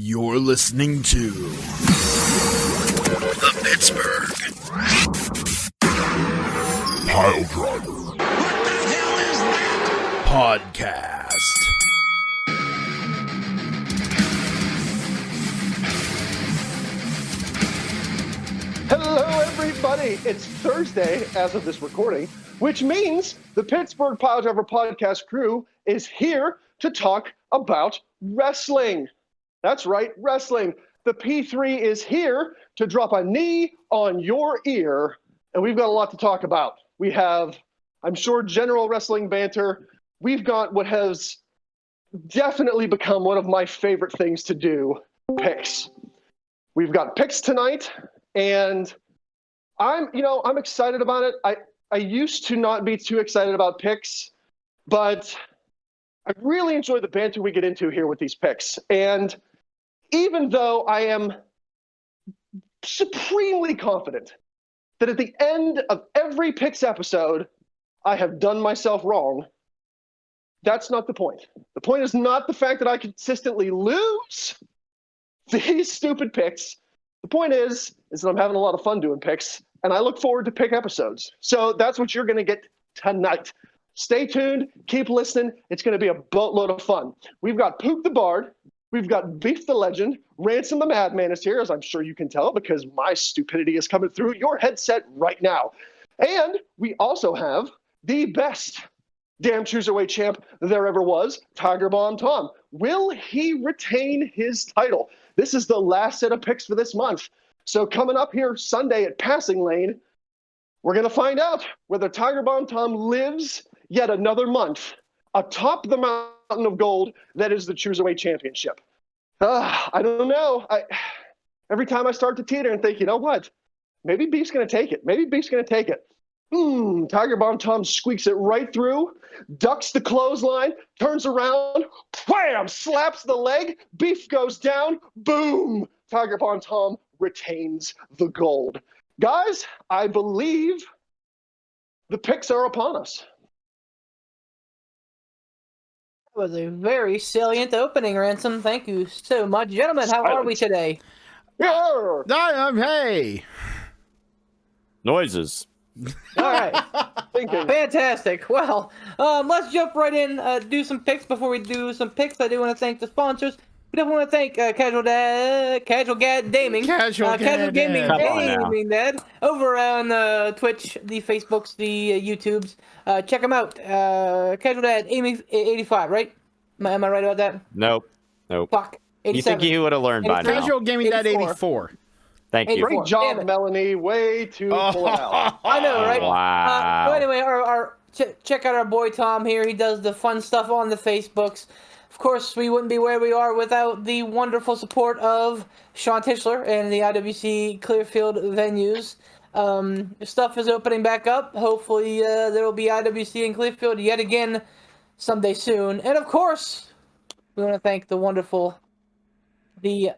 You're listening to the Pittsburgh Piledriver. What the hell is that? Podcast. Hello, everybody. It's Thursday as of this recording, which means the Pittsburgh Piledriver Podcast crew is here to talk about wrestling. That's right, wrestling. The P3 is here to drop a knee on your ear, and we've got a lot to talk about. We have, I'm sure, general wrestling banter. We've got what has definitely become one of my favorite things to do, picks. We've got picks tonight, and I'm excited about it. I used to not be too excited about picks, but I really enjoy the banter we get into here with these picks. And even though I am supremely confident that at the end of every picks episode, I have done myself wrong, that's not the point. The point is not the fact that I consistently lose these stupid picks. The point is that I'm having a lot of fun doing picks, and I look forward to pick episodes. So that's what you're going to get tonight. Stay tuned. Keep listening. It's going to be a boatload of fun. We've got Poop the Bard. We've got Beef the Legend. Ransom the Madman is here, as I'm sure you can tell, because my stupidity is coming through your headset right now. And we also have the best damn cruiserweight champ there ever was, Tiger Bomb Tom. Will he retain his title? This is the last set of picks for this month. So coming up here Sunday at Passing Lane, we're going to find out whether Tiger Bomb Tom lives yet another month atop the mountain of gold that is the Cruiserweight Championship. I don't know. Every time I start to teeter and think, you know what? Maybe Beef's going to take it. Maybe Beef's going to take it. Tiger Bomb Tom squeaks it right through, ducks the clothesline, turns around, wham, slaps the leg, Beef goes down, boom, Tiger Bomb Tom retains the gold. Guys, I believe the picks are upon us. That was a very salient opening, Ransom. Thank you so much. Gentlemen, how are we today? Yeah. Hey. Noises. All right. Fantastic. Well, let's jump right in, do some picks. Before we do some picks, I do want to thank the sponsors. We definitely want to thank Casual Gaming. Casual Gaming. Come on now. Gaming Dad. Over on Twitch, the Facebooks, the YouTubes. Check them out. Casual Dad 85, right? Am I right about that? Nope. Fuck. 87. You think you would have learned by now? Casual Gaming Dad 84. Thank you. 84. Great job, Melanie. Way to pull it out. I know, right? Wow. So anyway, check out our boy Tom here. He does the fun stuff on the Facebooks. Of course, we wouldn't be where we are without the wonderful support of Sean Tischler and the IWC Clearfield venues. Stuff is opening back up. Hopefully, there will be IWC in Clearfield yet again someday soon. And of course, we want to thank the wonderful, the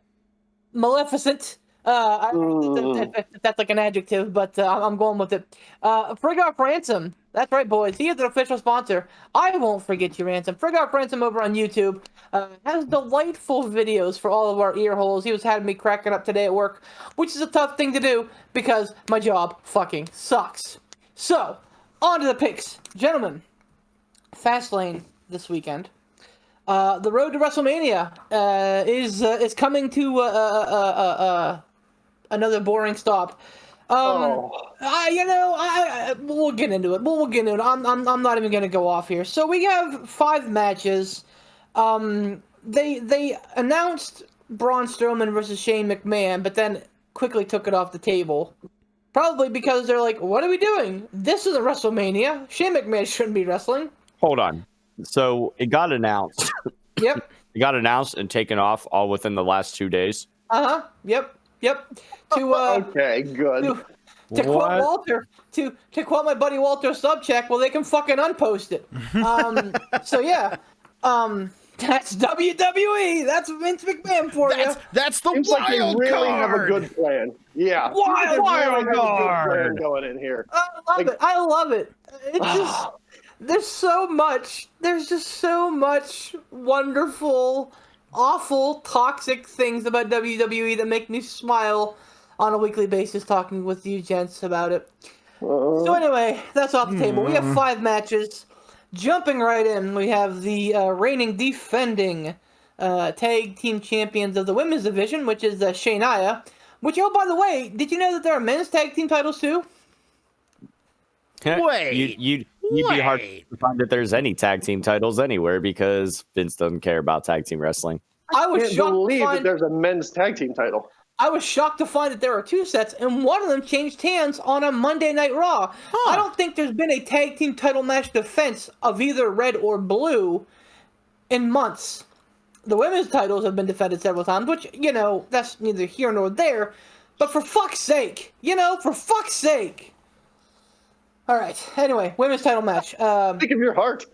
maleficent. I don't know if that's like an adjective, but I'm going with it. Frig Off Ransom. That's right, boys. He is an official sponsor. I won't forget you, Ransom. Frig Off Ransom over on YouTube has delightful videos for all of our ear holes. He was having me cracking up today at work, which is a tough thing to do because my job fucking sucks. So, on to the picks. Gentlemen, Fastlane this weekend. The road to WrestleMania is coming to another boring stop. We'll get into it. We'll get into it. I'm not even gonna go off here. So we have 5 matches. They announced Braun Strowman versus Shane McMahon, but then quickly took it off the table. Probably because they're like, what are we doing? This isn't WrestleMania. Shane McMahon shouldn't be wrestling. Hold on. So it got announced. Yep. It got announced and taken off all within the last 2 days. Yep. Okay, good. To quote Walter, to quote my buddy Walter Subcheck, well, they can fucking unpost it. So yeah, that's WWE. That's Vince McMahon for you. That's the Seems like they wild really card. have a good plan. Yeah. Wild Card going in here. I love it. It's just there's just so much wonderful awful, toxic things about WWE that make me smile on a weekly basis talking with you gents about it. So anyway, that's off the table. We have 5 matches. Jumping right in, we have the reigning defending tag team champions of the women's division, which is Shania. Which, oh, by the way, did you know that there are men's tag team titles too? Wait. You'd be hard to find that there's any tag team titles anywhere because Vince doesn't care about tag team wrestling. I can't believe that there's a men's tag team title. I was shocked to find that there are 2 sets, and one of them changed hands on a Monday Night Raw. I don't think there's been a tag team title match defense of either red or blue in months. The women's titles have been defended several times, which, that's neither here nor there. But for fuck's sake, for fuck's sake. All right, anyway, women's title match. Think of your heart.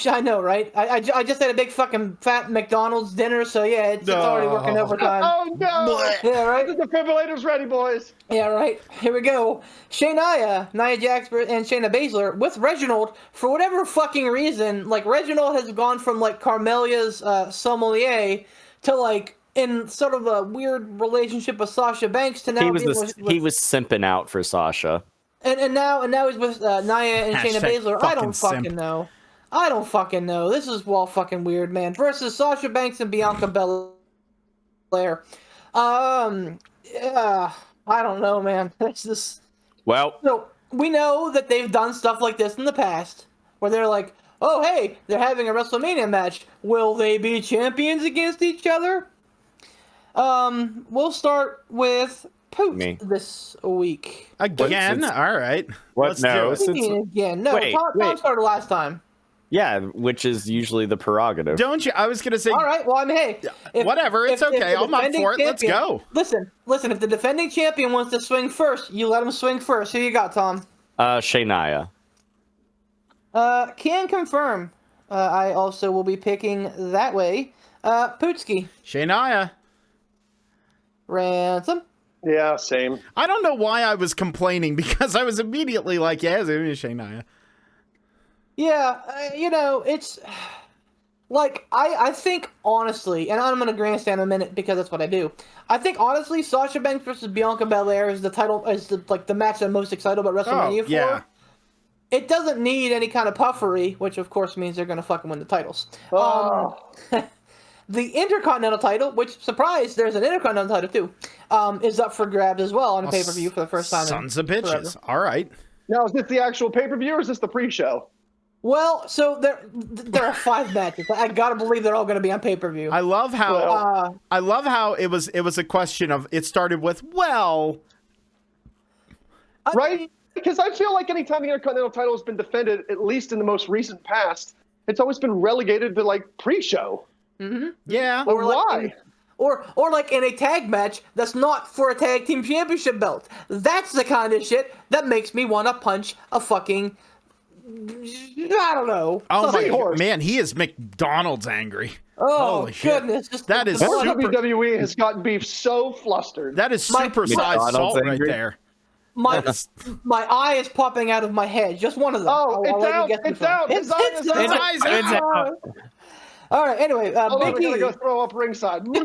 I know, right? I just had a big fucking fat McDonald's dinner, so yeah, it's already working overtime. Oh, no. Yeah, right? The defibrillators ready, boys. Yeah, right. Here we go. Nia Jax, and Shayna Baszler with Reginald for whatever fucking reason. Like, Reginald has gone from, like, Carmelia's sommelier to, like, in sort of a weird relationship with Sasha Banks to now he was simping out for Sasha. And now he's with Nia and Shayna Baszler. I don't fucking simp. know. I don't fucking know. This is all fucking weird, man. Versus Sasha Banks and Bianca Belair. Yeah, I don't know, man. It's just... Well, So, we know that they've done stuff like this in the past, where they're like, oh, hey, they're having a WrestleMania match. Will they be champions against each other? We'll start with Poot this week. Again? All right. What? Let's No, do it. Again. No, Wait, Tom started last time. yeah, which is usually the prerogative. Don't you? I was going to say, All right, well, I mean, hey. whatever. It's okay. the I'm up defending for it. Let's go. Listen, if the defending champion wants to swing first, you let him swing first. Who you got, Tom? Shania. Can confirm. I also will be picking that way. Pootski. Shania. Ransom. Yeah, same. I don't know why I was complaining because I was immediately like, yeah, it's Shania. Yeah, it's... Like, I think, honestly, and I'm going to grandstand in a minute because that's what I do. I think, honestly, Sasha Banks versus Bianca Belair is the match I'm most excited about WrestleMania for. Yeah. It doesn't need any kind of puffery, which of course means they're going to fucking win the titles. The Intercontinental title, which, surprise, there's an Intercontinental title too, is up for grabs as well on a pay-per-view for the first time. Sons of bitches. Forever. All right. Now, is this the actual pay-per-view or is this the pre-show? Well, so there are 5 matches. I gotta believe they're all going to be on pay-per-view. I love how it was a question of it started with Right? Because I feel like anytime the Intercontinental title has been defended, at least in the most recent past, it's always been relegated to, like, pre-show. yeah. But why? Or like in a tag match that's not for a tag team championship belt. That's the kind of shit that makes me want to punch a fucking... I don't know. Oh my horse. man, he is McDonald's angry. Oh, Holy shit. goodness. Just That is Poor super. WWE has gotten beef so flustered. That is super sized McDonald's salt right angry. there. My eye is popping out of my head. Just one of them. Oh, I'll it's let you out. guess It's which one. out. His eye is out. It's out. All right, anyway, Hold on, Big we're going E. to go throw up ringside. This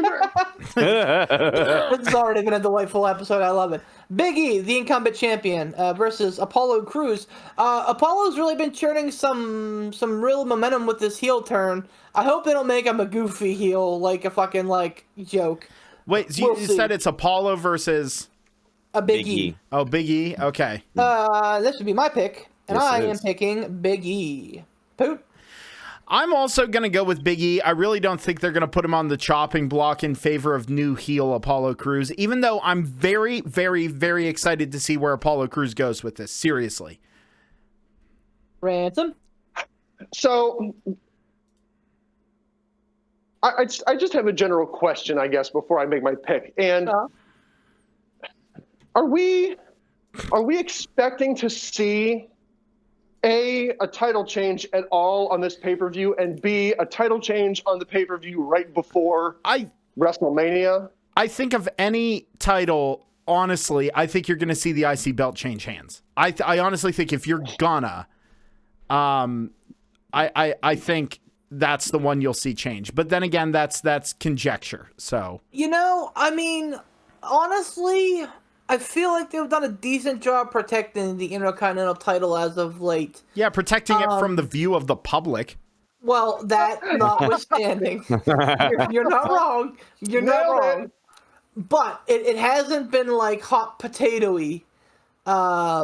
has already been a delightful episode. I love it. Big E, the incumbent champion, versus Apollo Crews. Apollo's really been churning some real momentum with this heel turn. I hope they don't make him a goofy heel, like a fucking, like, joke. Wait, so We'll you see. said it's Apollo versus... A Big E. Oh, Big E? Okay. This would be my pick, and Yes, it I am is. picking Big E. Poot? I'm also going to go with Big E. I really don't think they're going to put him on the chopping block in favor of new heel Apollo Crews, even though I'm very, very, very excited to see where Apollo Crews goes with this. Seriously. Ransom? So, I just have a general question, I guess, before I make my pick. And are we expecting to see A, a title change at all on this pay-per-view, and B, a title change on the pay-per-view right before WrestleMania? I think of any title, honestly, I think you're going to see the IC belt change hands. I honestly think if you're gonna, I think that's the one you'll see change. But then again, that's conjecture. So I mean, honestly, I feel like they've done a decent job protecting the Intercontinental title as of late. yeah, protecting it from the view of the public. Well, that notwithstanding, you're not wrong. You're not wrong. But it hasn't been like hot potato-y,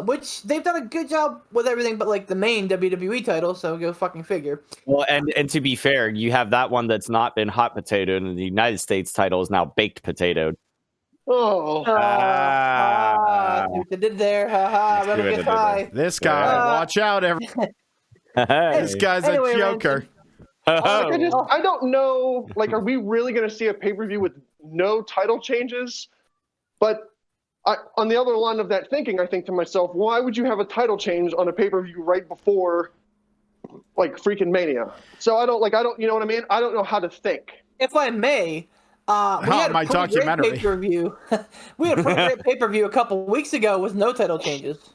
which they've done a good job with everything but like the main WWE title, so go fucking figure. Well, and to be fair, you have that one that's not been hot potatoed, and the United States title is now baked potatoed. Oh. See what they did there. Let me get high. This guy, watch out, this guy's Anyway, a joker. I don't know. Like, are we really going to see a pay-per-view with no title changes? But on the other line of that thinking, I think to myself, why would you have a title change on a pay-per-view right before, like, freaking Mania? So you know what I mean? I don't know how to think. If I may, we had my a pretty documentary. great pay-per-view. We had a pretty great pay-per-view a couple weeks ago with no title changes.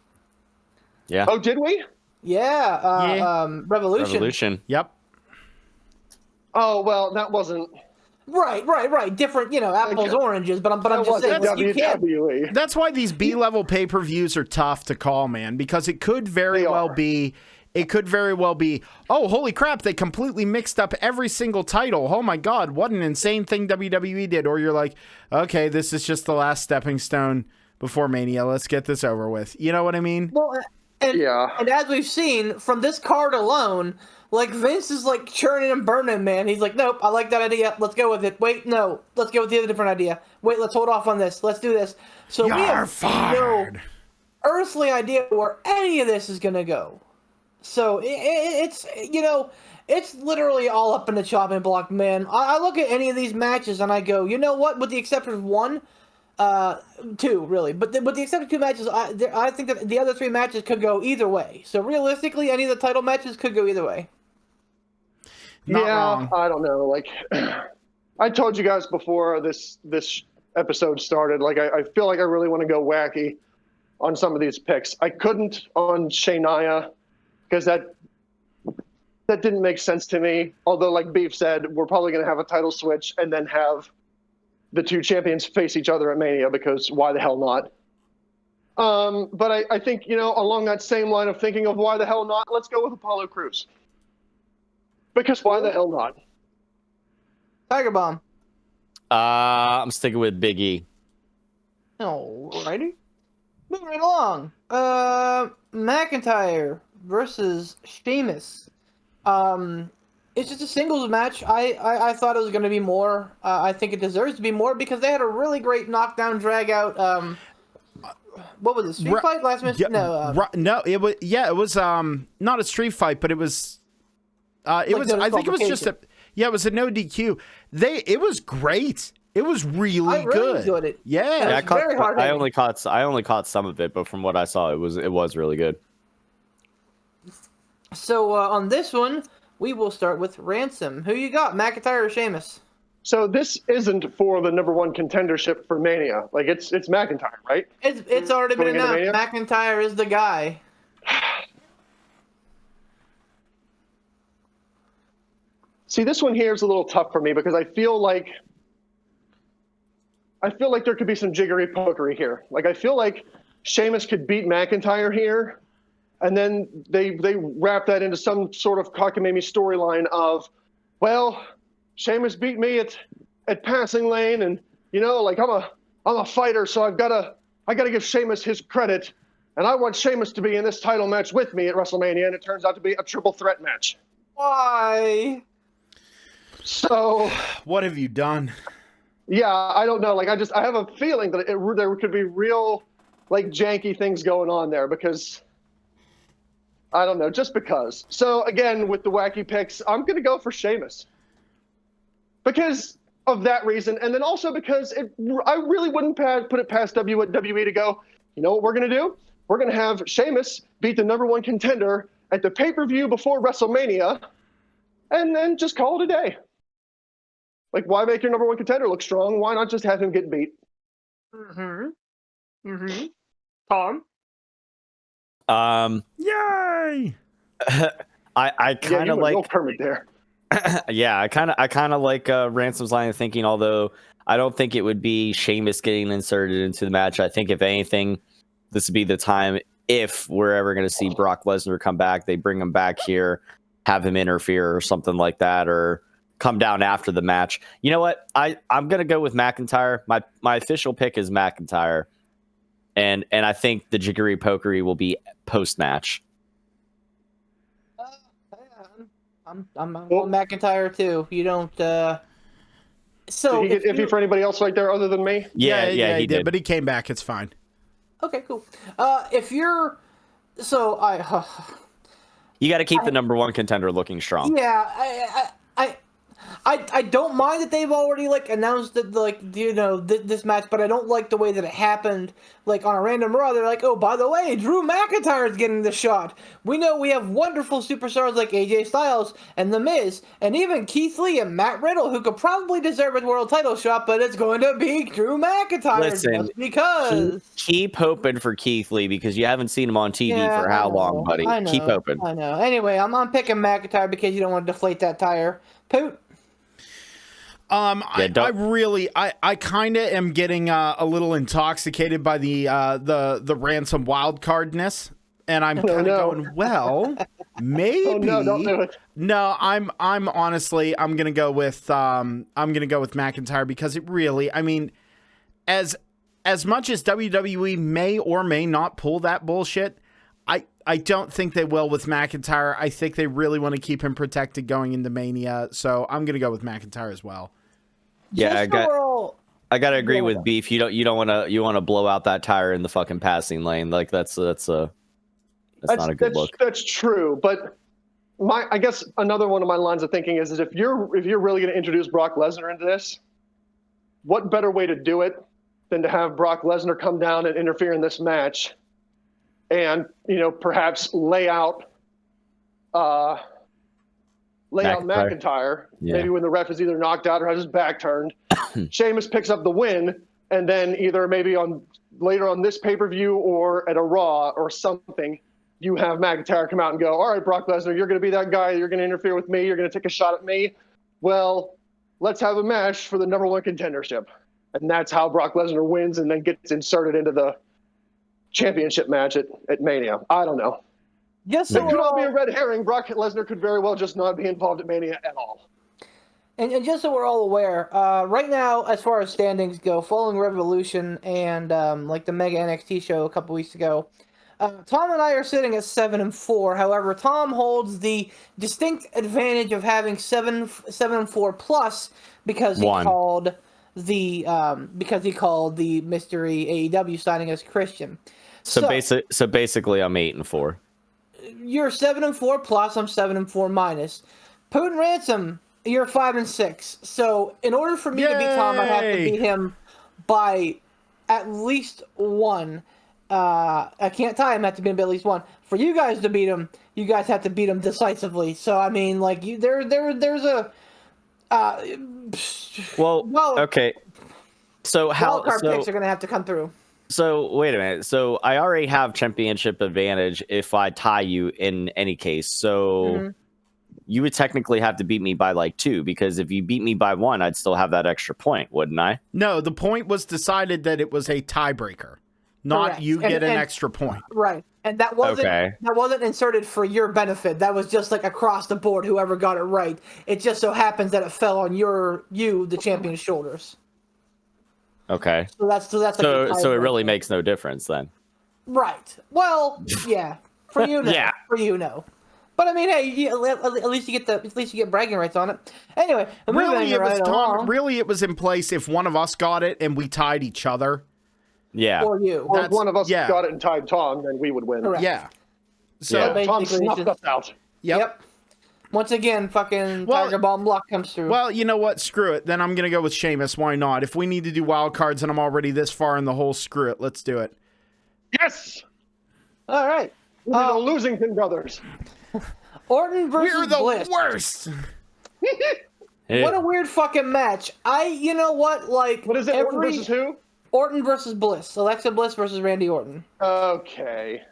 Yeah. Oh, did we? Yeah. Revolution. Yep. Oh, well, that wasn't... Right. Different, apples, oranges, but I'm just saying, like, you can't... WWE. That's why these B-level pay-per-views are tough to call, man, because it could very well be, oh, holy crap, they completely mixed up every single title. Oh my God, what an insane thing WWE did. Or you're like, okay, this is just the last stepping stone before Mania. Let's get this over with. You know what I mean? Well, and as we've seen from this card alone, like, Vince is like churning and burning, man. He's like, nope, I like that idea. Let's go with it. Wait, no, let's go with the other different idea. Wait, let's hold off on this. Let's do this. So we have fired. no earthly idea where any of this is going to go. So it's it's literally all up in the chopping block, man. I look at any of these matches and I go, you know what? With the exception of one, two really, but with the exception of two matches, I think that the other three matches could go either way. So realistically, any of the title matches could go either way. Not wrong. I don't know. Like, I told you guys before this episode started, like, I feel like I really want to go wacky on some of these picks. I couldn't on Shania because that didn't make sense to me. Although, like Beef said, we're probably going to have a title switch and then have the two champions face each other at Mania, because why the hell not? But I think, along that same line of thinking of why the hell not, let's go with Apollo Crews. Because why the hell not? Tiger Bomb. I'm sticking with Big E. Alrighty. Moving right along. McIntyre versus Steamis. It's just a singles match. I thought it was going to be more. I think it deserves to be more because they had a really great knockdown drag out. What was it? Street fight last match? No, it was. Yeah, it was. Not a street fight, but it was. It was. I think it was just a. Yeah, it was a no DQ. It was great. It was really good. Enjoyed it. Yeah, I only caught some of it, but from what I saw, it was really good. So on this one, we will start with Ransom. Who you got, McIntyre or Sheamus? So this isn't for the number one contendership for Mania. Like, it's McIntyre, right? It's already been announced. McIntyre is the guy. See, this one here is a little tough for me because I feel like there could be some jiggery pokery here. Like, I feel like Sheamus could beat McIntyre here, and then they wrap that into some sort of cockamamie storyline of, well, Sheamus beat me at passing lane, and like I'm a fighter, so I gotta give Sheamus his credit, and I want Sheamus to be in this title match with me at WrestleMania, and it turns out to be a triple threat match. Why? So what have you done? Yeah, I don't know. Like, I have a feeling that there could be real, like, janky things going on there because, I don't know, just because. So, again, with the wacky picks, I'm going to go for Sheamus. Because of that reason, and then also because I really wouldn't put it past WWE to go, you know what we're going to do? We're going to have Sheamus beat the number one contender at the pay-per-view before WrestleMania, and then just call it a day. Like, why make your number one contender look strong? Why not just have him get beat? Tom? Yay! I kind of like no permit there. Yeah, I kind of like Ransom's line of thinking. Although I don't think it would be Sheamus getting inserted into the match. I think if anything, this would be the time if we're ever going to see Brock Lesnar come back, they bring him back here, have him interfere or something like that, or come down after the match. You know what? I'm going to go with McIntyre. My official pick is McIntyre, and I think the jiggery pokery will be post match. I'm on McIntyre too. You don't. So did he get iffy for anybody else right there other than me? Yeah, he did. But he came back. It's fine. Okay, cool. If you're, so You got to keep the number one contender looking strong. Yeah, I don't mind that they've already like announced that this match, but I don't like the way that it happened. Like on a random Raw, they're like, oh, by the way, Drew McIntyre is getting the shot. We know we have wonderful superstars like AJ Styles and The Miz, and even Keith Lee and Matt Riddle, who could probably deserve a world title shot, but it's going to be Drew McIntyre. Listen, just because. Keep hoping for Keith Lee because you haven't seen him on TV for how long, buddy? I know, keep hoping. I know. Anyway, I'm picking McIntyre because you don't want to deflate that tire. Poot. I kind of am getting a little intoxicated by the Ransom wildcardness, and I'm kind of going, well, maybe. Oh no, don't do it. No, I'm honestly, I'm gonna go with McIntyre because it really, I mean, as much as WWE may or may not pull that bullshit, I don't think they will with McIntyre. I think they really want to keep him protected going into Mania, so I'm gonna go with McIntyre as well. Yeah, I gotta agree with Beef. You don't want to blow out that tire in the fucking passing lane. Like that's not a good look. That's true, but I guess another one of my lines of thinking is if you're really going to introduce Brock Lesnar into this, what better way to do it than to have Brock Lesnar come down and interfere in this match, and perhaps lay out McIntyre, maybe when the ref is either knocked out or has his back turned. Sheamus picks up the win, and then either maybe later on this pay-per-view or at a Raw or something, you have McIntyre come out and go, all right, Brock Lesnar, you're going to be that guy. You're going to interfere with me. You're going to take a shot at me. Well, let's have a match for the number one contendership. And that's how Brock Lesnar wins and then gets inserted into the championship match at Mania. I don't know. Yes, it could all be a red herring. Brock Lesnar could very well just not be involved at Mania at all. And just so we're all aware, right now, as far as standings go, following Revolution and like the Mega NXT show a couple weeks ago, Tom and I are sitting at 7-4. However, Tom holds the distinct advantage of having 7-4 plus because he called the mystery AEW signing as Christian. So basically, I'm 8-4. You're 7-4 plus. I'm 7-4 minus. Putin Ransom, you're 5-6. So in order for me to beat Tom, I have to beat him by at least one. I can't tie him. I have to beat him by at least one. For you guys to beat him, you guys have to beat him decisively. So I mean, like there's a. Okay. So how picks are going to have to come through. So wait a minute. So I already have championship advantage if I tie you in any case. So you would technically have to beat me by like 2 because if you beat me by 1, I'd still have that extra point, wouldn't I? No, the point was decided that it was a tiebreaker, not correct. You get an extra point. Right. And that wasn't inserted for your benefit. That was just like across the board, whoever got it right. It just so happens that it fell on the champion's shoulders. Okay. So that's so it really makes no difference then. Right. Well, yeah. For you, no. Yeah. For you, no. But I mean, hey, at least you get bragging rights on it. Anyway, really, it was in place if one of us got it and we tied each other. Yeah. Or you. Or if one of us got it and tied Tom, then we would win. Correct. Yeah. So Tom snuffed us out. Yep. Once again, fucking Tiger Bomb Block comes through. Well, you know what? Screw it. Then I'm going to go with Sheamus. Why not? If we need to do wild cards and I'm already this far in the hole, screw it. Let's do it. Yes! All right. We're the Losington brothers. Orton versus We're the Bliss. worst. What a weird fucking match. You know what? Like, what is it? Orton versus who? Orton versus Bliss. Alexa Bliss versus Randy Orton. Okay.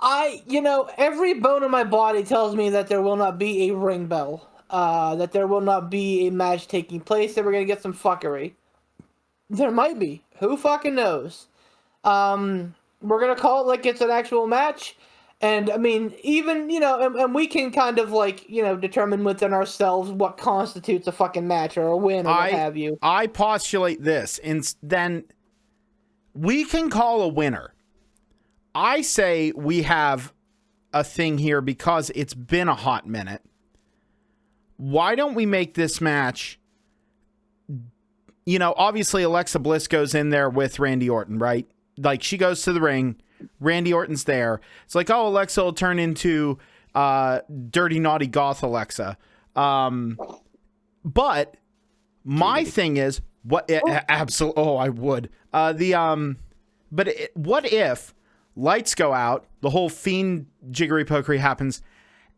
Every bone in my body tells me that there will not be a ring bell. That there will not be a match taking place. That we're gonna get some fuckery. There might be. Who fucking knows? We're gonna call it like it's an actual match. And I mean, even, and we can kind of determine within ourselves what constitutes a fucking match or a win or what have you. I postulate this, and then we can call a winner. I say we have a thing here because it's been a hot minute. Why don't we make this match? Obviously Alexa Bliss goes in there with Randy Orton, right? Like, she goes to the ring. Randy Orton's there. It's like, oh, Alexa will turn into dirty, naughty goth Alexa. But my thing is, absolutely. Oh, I would. What if lights go out, the whole Fiend jiggery pokery happens,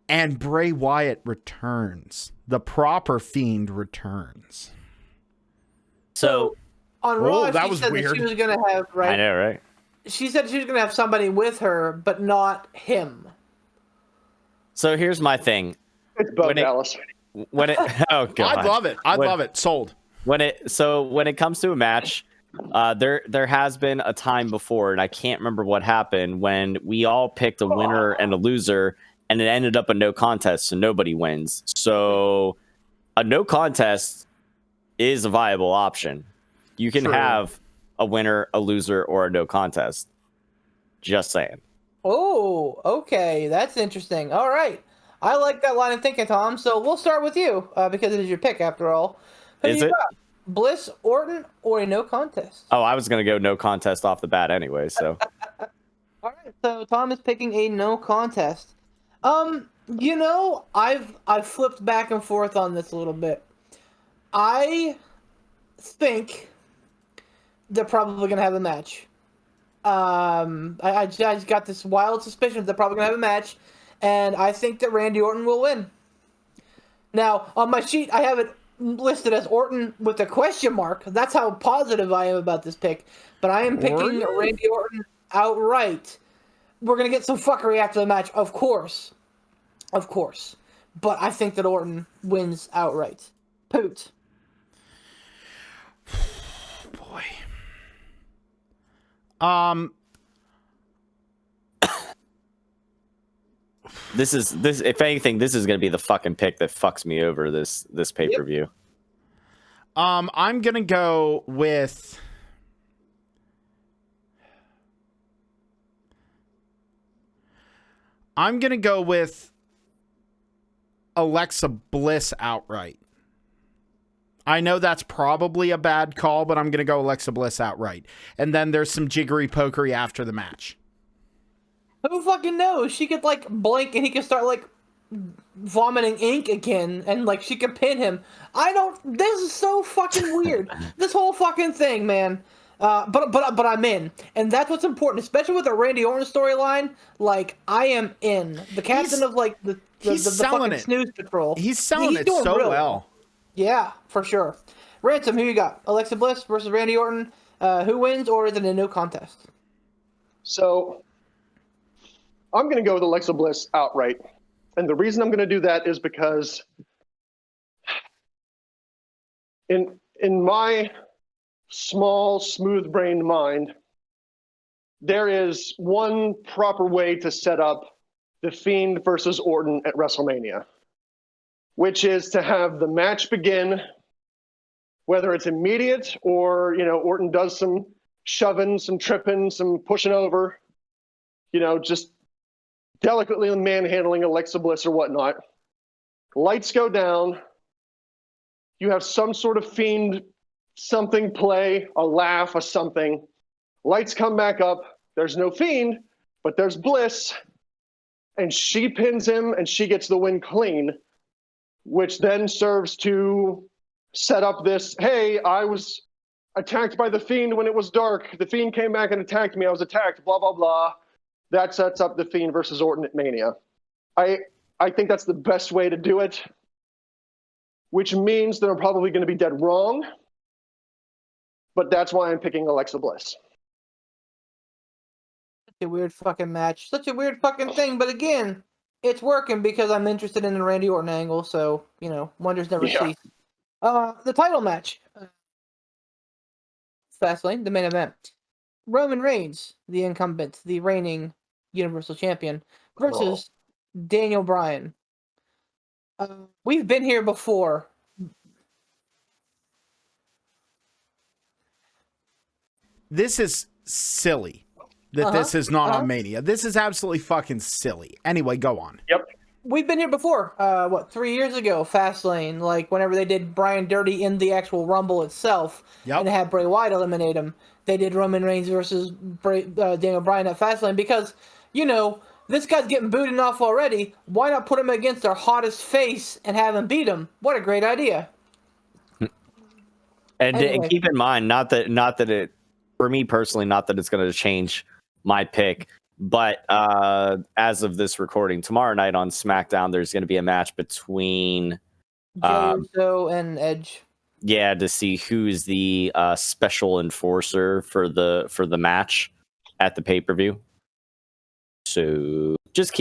and Bray Wyatt returns? The proper Fiend returns. So on Raw, that she was said weird. that she was gonna have I know, right? She said she was gonna have somebody with her, but not him. So here's my thing. It's Bo Dallas. Oh god, I'd love it. Love it. Sold. When it comes to a match, there has been a time before, and I can't remember what happened, when we all picked a winner and a loser, and it ended up a no contest, so nobody wins. So a no contest is a viable option. You can have a winner, a loser, or a no contest. Just saying. Oh, okay. That's interesting. All right. I like that line of thinking, Tom. So we'll start with you, because it is your pick, after all. Who Is do you it? got? Bliss, Orton, or a no contest? Oh, I was going to go no contest off the bat anyway, so. All right. So Tom is picking a no contest. I've flipped back and forth on this a little bit. I think they're probably going to have a match. I just got this wild suspicion that they're probably going to have a match, and I think that Randy Orton will win. Now, on my sheet, I have it listed as Orton with a question mark. That's how positive I am about this pick. But I am picking Randy Orton outright. We're going to get some fuckery after the match, of course. Of course. But I think that Orton wins outright. Poot. Boy. This if anything, this is going to be the fucking pick that fucks me over this pay-per-view. I'm going to go with Alexa Bliss outright. I know that's probably a bad call, but I'm going to go Alexa Bliss outright. And then there's some jiggery pokery after the match. Who fucking knows? She could blink and he could start vomiting ink again, and she could pin him. This is so fucking weird. This whole fucking thing, man. But I'm in, and that's what's important, especially with the Randy Orton storyline. I am in. The captain of the fucking snooze patrol. He's selling it doing so real well. Yeah, for sure. Ransom, who you got? Alexa Bliss versus Randy Orton. Who wins, or is it a no contest? So I'm going to go with Alexa Bliss outright. And the reason I'm going to do that is because in my small, smooth-brained mind, there is one proper way to set up The Fiend versus Orton at WrestleMania, which is to have the match begin, whether it's immediate or, Orton does some shoving, some tripping, some pushing over, just delicately manhandling Alexa Bliss or whatnot. Lights go down. You have some sort of Fiend something play, a laugh, a something. Lights come back up. There's no Fiend, but there's Bliss. And she pins him and she gets the win clean, which then serves to set up this, hey, I was attacked by the Fiend when it was dark. The Fiend came back and attacked me. I was attacked, blah, blah, blah. That sets up the Fiend versus Orton at Mania. I think that's the best way to do it, which means that I'm probably going to be dead wrong, but that's why I'm picking Alexa Bliss. a weird fucking match. Such a weird fucking thing, but again, it's working because I'm interested in the Randy Orton angle, so, wonders never cease. The title match. Fastlane, the main event. Roman Reigns, the incumbent, the reigning Universal Champion, versus Daniel Bryan. We've been here before. This is silly that this is not on Mania. This is absolutely fucking silly. Anyway, go on. Yep. We've been here before. 3 years ago, Fastlane, like whenever they did Bryan dirty in the actual Rumble itself, and they had Bray Wyatt eliminate him. They did Roman Reigns versus Daniel Bryan at Fastlane because, this guy's getting booed enough already. Why not put him against our hottest face and have him beat him? What a great idea! And keep in mind, not that it, for me personally, not that it's going to change my pick, but as of this recording, tomorrow night on SmackDown, there's going to be a match between Jey Uso and Edge. Yeah, to see who's the special enforcer for the match at the pay-per-view. So just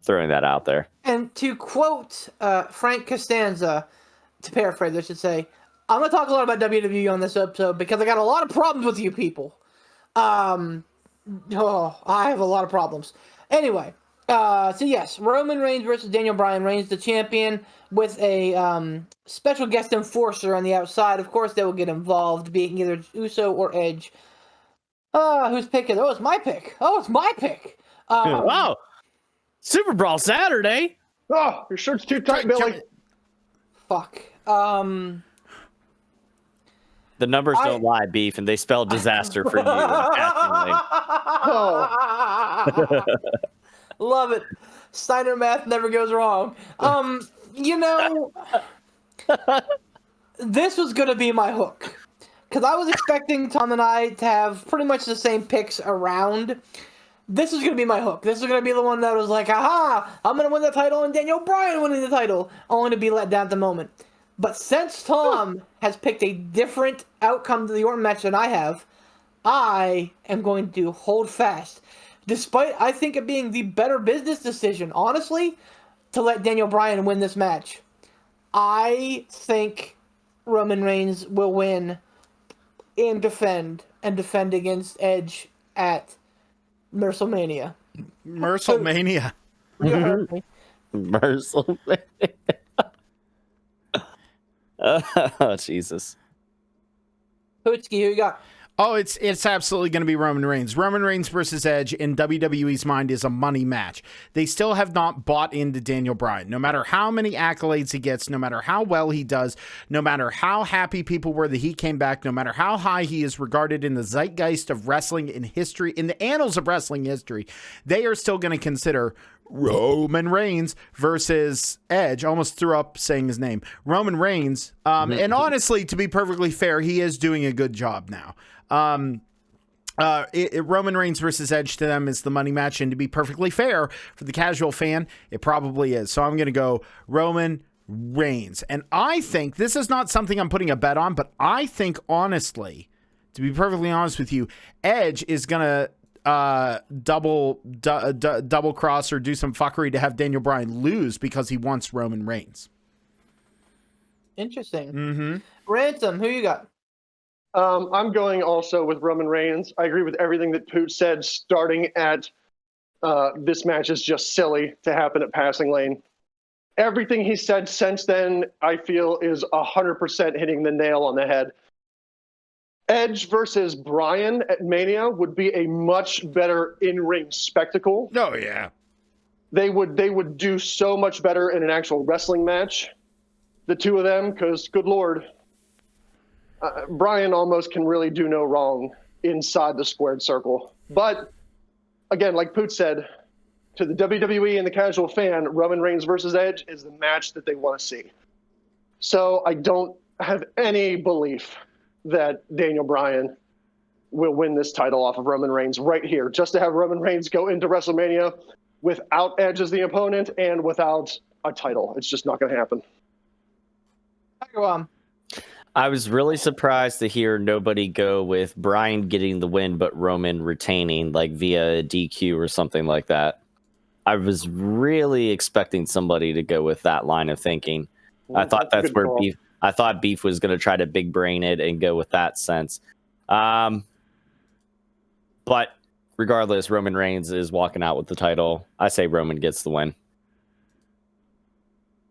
throwing that out there. And to quote Frank Costanza, to paraphrase, I should say, I'm going to talk a lot about WWE on this episode because I got a lot of problems with you people. I have a lot of problems. Anyway, so yes, Roman Reigns versus Daniel Bryan. Reigns the champion with a special guest enforcer on the outside. Of course, they will get involved, being either Uso or Edge. Whose pick is it? Oh, it's my pick. Wow. Super Brawl Saturday. Oh, your shirt's too tight, Billy. Fuck. The numbers don't lie, Beef, and they spell disaster for you. Love it. Steiner math never goes wrong. This was going to be my hook. Because I was expecting Tom and I to have pretty much the same picks around. This is going to be my hook. This is going to be the one that was like, aha, I'm going to win the title and Daniel Bryan winning the title. Only to be let down at the moment. But since Tom has picked a different outcome to the Orton match than I have, I am going to hold fast. Despite, I think, it being the better business decision, honestly, to let Daniel Bryan win this match. I think Roman Reigns will win and defend against Edge at WrestleMania. WrestleMania. WrestleMania. Oh, Jesus. Hootski, who you got? Oh, it's absolutely going to be Roman Reigns. Roman Reigns versus Edge in WWE's mind is a money match. They still have not bought into Daniel Bryan. No matter how many accolades he gets, no matter how well he does, no matter how happy people were that he came back, no matter how high he is regarded in the zeitgeist of wrestling in history, in the annals of wrestling history, they are still going to consider Roman Reigns versus Edge. Almost threw up saying his name. Roman Reigns. And honestly, to be perfectly fair, he is doing a good job now. Roman Reigns versus Edge to them is the money match, and to be perfectly fair for the casual fan, it probably is. So I'm going to go Roman Reigns. And I think this is not something I'm putting a bet on, but I think honestly, to be perfectly honest with you, Edge is going to double cross or do some fuckery to have Daniel Bryan lose because he wants Roman Reigns. Interesting. Ransom, who you got? I'm going also with Roman Reigns. I agree with everything that Poot said, starting at this match is just silly to happen at Passing Lane. Everything he said since then, I feel, is 100% hitting the nail on the head. Edge versus Bryan at Mania would be a much better in-ring spectacle. Oh, yeah. They would do so much better in an actual wrestling match, the two of them, because, good Lord, Bryan almost can really do no wrong inside the squared circle. But, again, like Poot said, to the WWE and the casual fan, Roman Reigns versus Edge is the match that they want to see. So I don't have any belief that Daniel Bryan will win this title off of Roman Reigns right here, just to have Roman Reigns go into WrestleMania without Edge as the opponent and without a title. It's just not going to happen. I was really surprised to hear nobody go with Bryan getting the win, but Roman retaining, like via DQ or something like that. I was really expecting somebody to go with that line of thinking. I thought that's where beef. I thought beef was going to try to big brain it and go with that sense. But regardless, Roman Reigns is walking out with the title. I say Roman gets the win.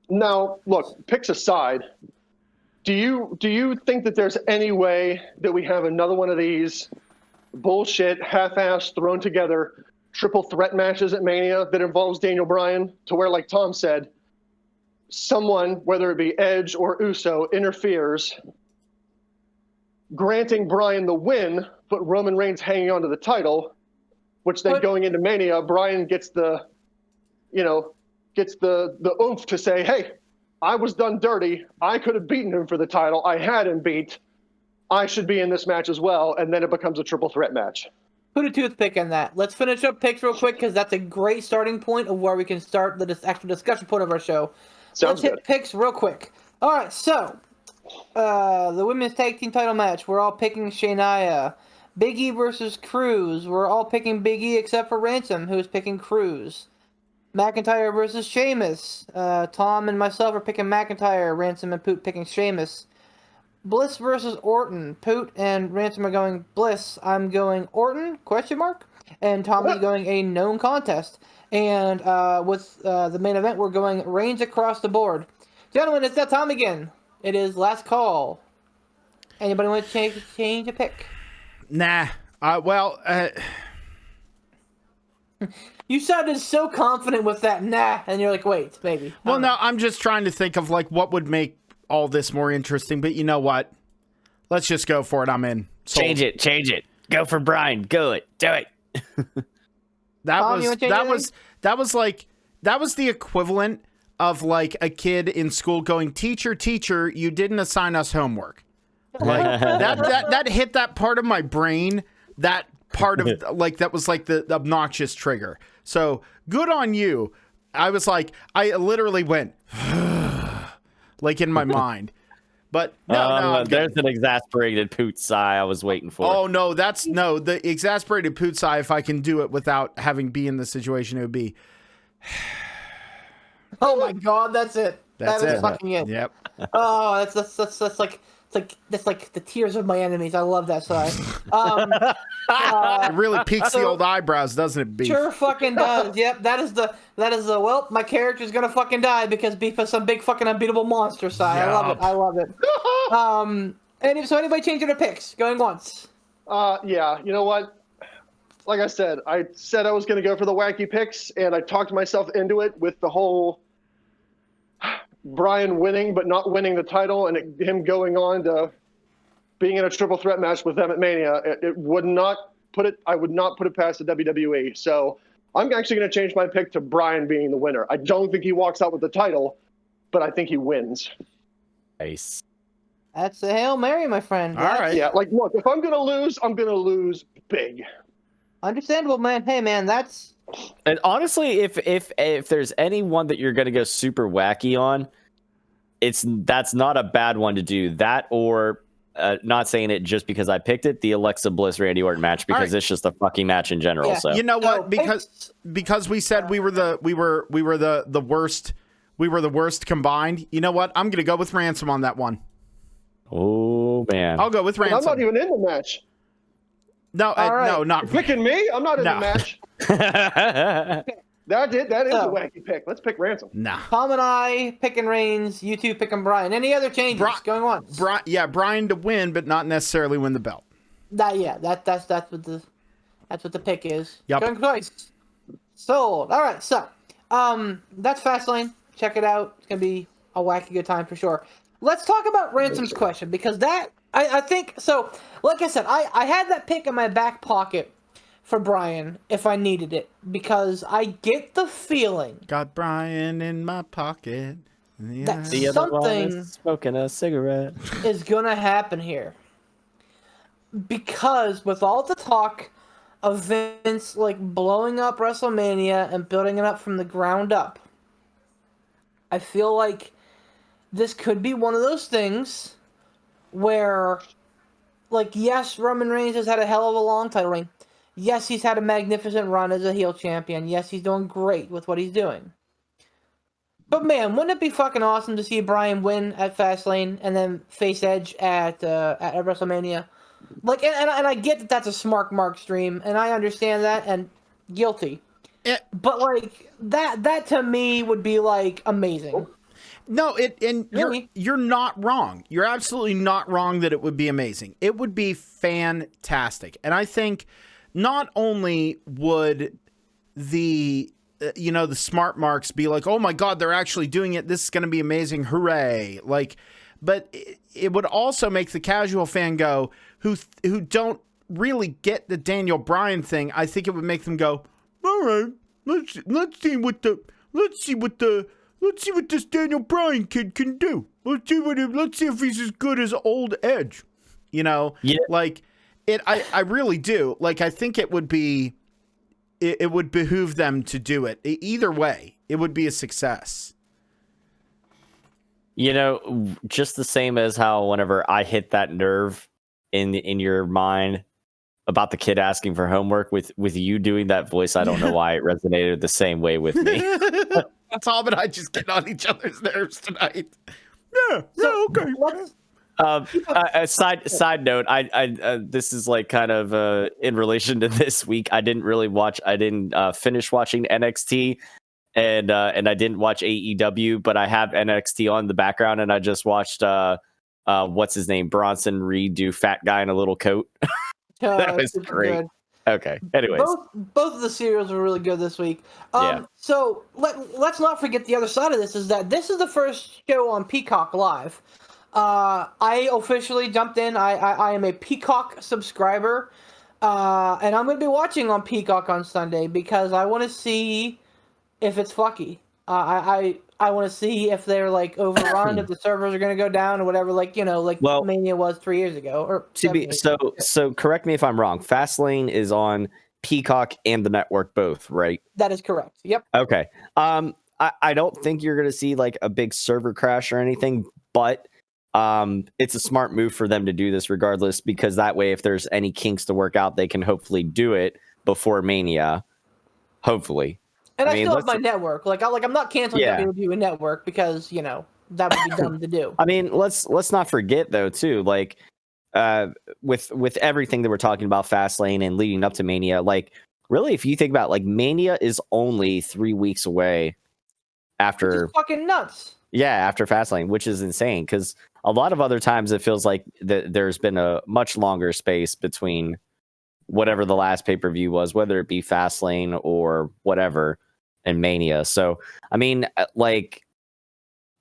Now, look, picks aside, do you think that there's any way that we have another one of these bullshit, half-assed, thrown together triple threat matches at Mania that involves Daniel Bryan, to where, like Tom said, someone, whether it be Edge or Uso, interferes, granting Bryan the win, but Roman Reigns hanging on to the title, which then going into Mania, Bryan gets the oomph to say, hey, I was done dirty. I could have beaten him for the title. I had him beat. I should be in this match as well. And then it becomes a triple threat match. Put a toothpick in that. Let's finish up picks real quick because that's a great starting point of where we can start the actual discussion point of our show. Sounds Let's hit picks real quick. All right, so the women's tag team title match. We're all picking Shania. Big E versus Cruz. We're all picking Big E except for Ransom, who's picking Cruz. McIntyre versus Sheamus. Tom and myself are picking McIntyre. Ransom and Poot picking Sheamus. Bliss versus Orton. Poot and Ransom are going Bliss. I'm going Orton, ? And Tom is going a known contest. And with the main event, we're going Reigns across the board. Gentlemen, it's that time again. It is last call. Anybody want to change a pick? Nah. You sounded so confident with that nah, and you're like, wait, maybe. Well, no, I'm just trying to think of like what would make all this more interesting, but you know what? Let's just go for it. I'm in. Sold. Change it. Go for Bryan. Do it. That Tom, was the equivalent of like a kid in school going, teacher, you didn't assign us homework. Like that hit that part of my brain. That part of like that was like the obnoxious trigger. So good on you. I was like, I literally went like in my mind. But no, there's an exasperated poot sigh I was waiting for. Oh no, the exasperated poot sigh. If I can do it without having be in the situation, it would be. Oh my God, that's it. That's that is it. fucking it. Yep. Oh, that's like the tears of my enemies. I love that sigh. It really peaks the old eyebrows, doesn't it, Beef? Sure fucking does. Yep, that is the well, my character's gonna fucking die because Beef has some big fucking unbeatable monster sigh. Yep. I love it. Anybody changing their picks? Going once. Yeah, you know what? Like I said I was going to go for the wacky picks, and I talked myself into it with the whole Bryan winning but not winning the title, and him going on to being in a triple threat match with them at Mania. I would not put it past the WWE. So I'm actually going to change my pick to Bryan being the winner. I don't think he walks out with the title, but I think he wins. Nice. That's a Hail Mary, my friend. All right. Yeah, like look, if I'm going to lose, I'm going to lose big. Understandable, man. Hey, man, that's. And honestly, if there's anyone that you're gonna go super wacky on, that's not a bad one to do. That or not saying it just because I picked it, the Alexa Bliss Randy Orton match because it's just a fucking match in general. Yeah. So You know what? Because we said we were the worst combined. You know what? I'm gonna go with Ransom on that one. Oh man, I'll go with Ransom. I'm not even in the match. No, no, not You're picking me. I'm not in the match. That is a wacky pick. Let's pick Ransom. Nah. Tom and I picking Reigns. You two picking Bryan. Any other changes going on? Bryan to win, but not necessarily win the belt. That's what the pick is. Yep. Going twice. Sold. All right, so that's Fastlane. Check it out. It's gonna be a wacky good time for sure. Let's talk about Ransom's question because I think so. Like I said, I had that pick in my back pocket for Bryan if I needed it because I get the feeling Got Bryan in my pocket. Yeah. that the other one something is smoking a cigarette. is gonna happen here because with all the talk of Vince like blowing up WrestleMania and building it up from the ground up, I feel like this could be one of those things where, like, yes, Roman Reigns has had a hell of a long title reign. Yes, he's had a magnificent run as a heel champion. Yes, he's doing great with what he's doing. But man, wouldn't it be fucking awesome to see Bryan win at Fastlane and then face Edge at WrestleMania? Like, and I get that that's a smart mark stream, and I understand that, and guilty. Yeah. But like that to me would be like amazing. No, you're not wrong. You're absolutely not wrong that it would be amazing. It would be fantastic. And I think not only would the the smart marks be like, oh my God, they're actually doing it. This is going to be amazing. Hooray. Like, but it would also make the casual fan go, who don't really get the Daniel Bryan thing. I think it would make them go, all right, let's see what this Daniel Bryan kid can do. Let's see if he's as good as old Edge. Like it. I really do. Like, I think it would be. It would behoove them to do it. Either way, it would be a success. Just the same as how whenever I hit that nerve in your mind about the kid asking for homework, with you doing that voice, I don't know why it resonated the same way with me. Tom and I just get on each other's nerves tonight. Yeah, okay. Side note, I this is like kind of in relation to this week. I didn't finish watching NXT, and I didn't watch AEW, but I have NXT on the background, and I just watched what's his name, Bronson Reed do Fat Guy in a Little Coat. That was great. Good. Okay. Anyways, both of the serials were really good this week. Yeah. So let's not forget the other side of this is that this is the first show on Peacock Live. I officially jumped in. I am a Peacock subscriber, and I'm going to be watching on Peacock on Sunday because I want to see if it's fucky. I want to see if they're like overrun, if the servers are going to go down or whatever. Well, Mania was 3 years ago. Or so correct me if I'm wrong. Fastlane is on Peacock and the network both, right? That is correct. Yep. Okay. I don't think you're going to see like a big server crash or anything, but it's a smart move for them to do this regardless, because that way, if there's any kinks to work out, they can hopefully do it before Mania. Hopefully. And I still have my network. I'm not canceling WWE network because, that would be dumb to do. I mean, let's not forget though, too, like, with everything that we're talking about Fastlane and leading up to Mania, like, really, if you think about, like, Mania is only 3 weeks away after. Which is fucking nuts. Yeah, after Fastlane, which is insane, because a lot of other times it feels like there's been a much longer space between whatever the last pay-per-view was, whether it be Fastlane or whatever, and Mania. So, I mean, like,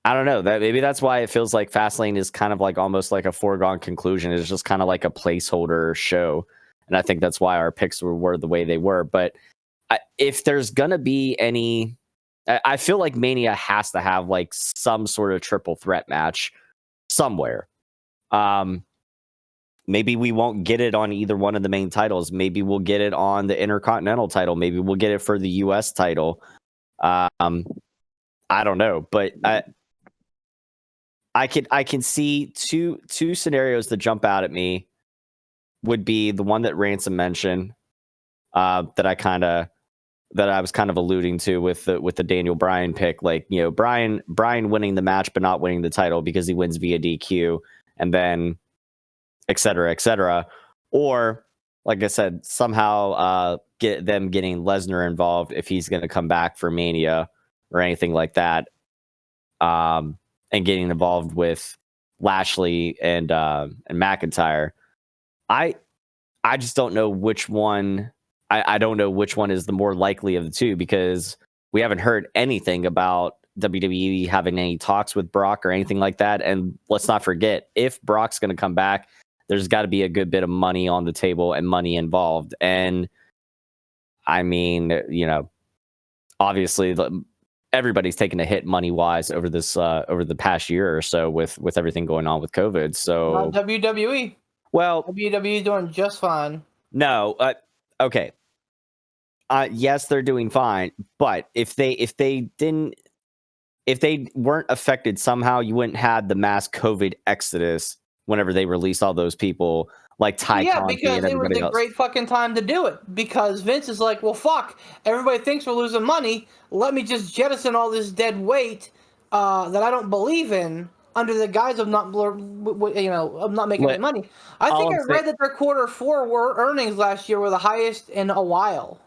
I don't know, that maybe that's why it feels like Fastlane is kind of like almost like a foregone conclusion. It's just kind of like a placeholder show. And I think that's why our picks were the way they were. But if there's going to be any, I feel like Mania has to have like some sort of triple threat match somewhere. Maybe we won't get it on either one of the main titles. Maybe we'll get it on the Intercontinental title. Maybe we'll get it for the US title. I don't know, but I can see two scenarios that jump out at me. Would be the one that Ransom mentioned, that I was kind of alluding to with the Daniel Bryan pick, like, Bryan winning the match but not winning the title because he wins via DQ, and then et cetera, or like I said, somehow get them getting Lesnar involved if he's going to come back for Mania or anything like that, and getting involved with Lashley and McIntyre. I just don't know which one. I don't know which one is the more likely of the two, because we haven't heard anything about WWE having any talks with Brock or anything like that. And let's not forget, if Brock's going to come back, there's got to be a good bit of money on the table and money involved. And I mean, obviously everybody's taken a hit money wise over the past year or so with everything going on with COVID. So WWE. Well, WWE doing just fine. No, okay. Yes, they're doing fine, but if they weren't affected somehow, you wouldn't have the mass COVID exodus whenever they released all those people, like Ty Yeah, Conti because and it was everybody a else. great fucking time to do it. Because Vince is like, well, fuck, everybody thinks we're losing money. Let me just jettison all this dead weight that I don't believe in under the guise of not, of not making any money. I think I read that their Q4 earnings last year were the highest in a while.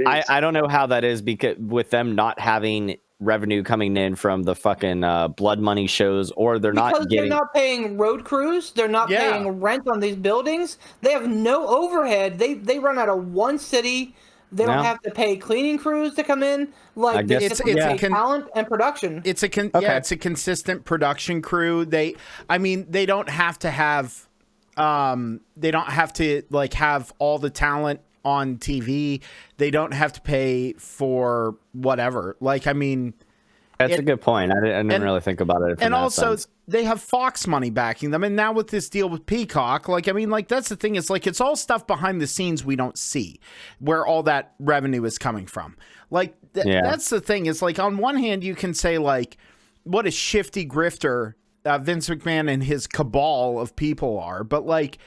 I don't know how that is because with them not having revenue coming in from the fucking blood money shows, or they're Because they're not paying road crews, they're not paying rent on these buildings. They have no overhead. They run out of one city. They don't have to pay cleaning crews to come in. Like I guess it's talent and production. It's a consistent production crew. They don't have to have like have all the talent on TV. They don't have to pay for whatever. Like, I mean, that's a good point. I didn't really think about it. And also, they have Fox money backing them. And now with this deal with Peacock, like, I mean, like, that's the thing. It's like, it's all stuff behind the scenes we don't see where all that revenue is coming from. Like, that's the thing. It's like, on one hand, you can say, like, what a shifty grifter Vince McMahon and his cabal of people are. But, like,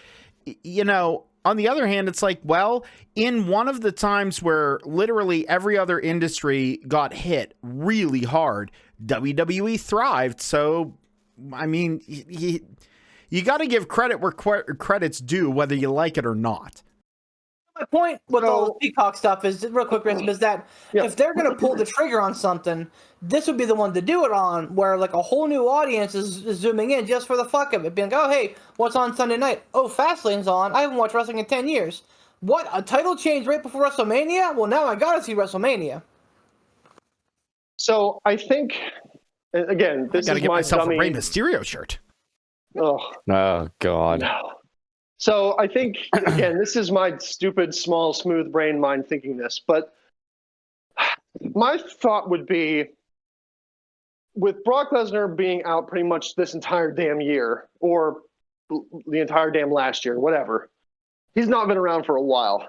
you know, on the other hand, it's like, well, in one of the times where literally every other industry got hit really hard, WWE thrived. So, I mean, you got to give credit where credit's due, whether you like it or not. My point with all the Peacock stuff is, real quick, Grissom, is that if they're going to pull the trigger on something, this would be the one to do it on, where like a whole new audience is zooming in just for the fuck of it, being like, oh, hey, what's on Sunday night? Oh, Fastlane's on. I haven't watched wrestling in 10 years. What, a title change right before WrestleMania? Well, now I got to see WrestleMania. So I think, again, this I gotta is get my myself dummy. a Rey Mysterio shirt. Oh God. no. So I think, again, this is my stupid, small, smooth brain mind thinking this, but my thought would be, with Brock Lesnar being out pretty much this entire damn year, or the entire damn last year, whatever, he's not been around for a while.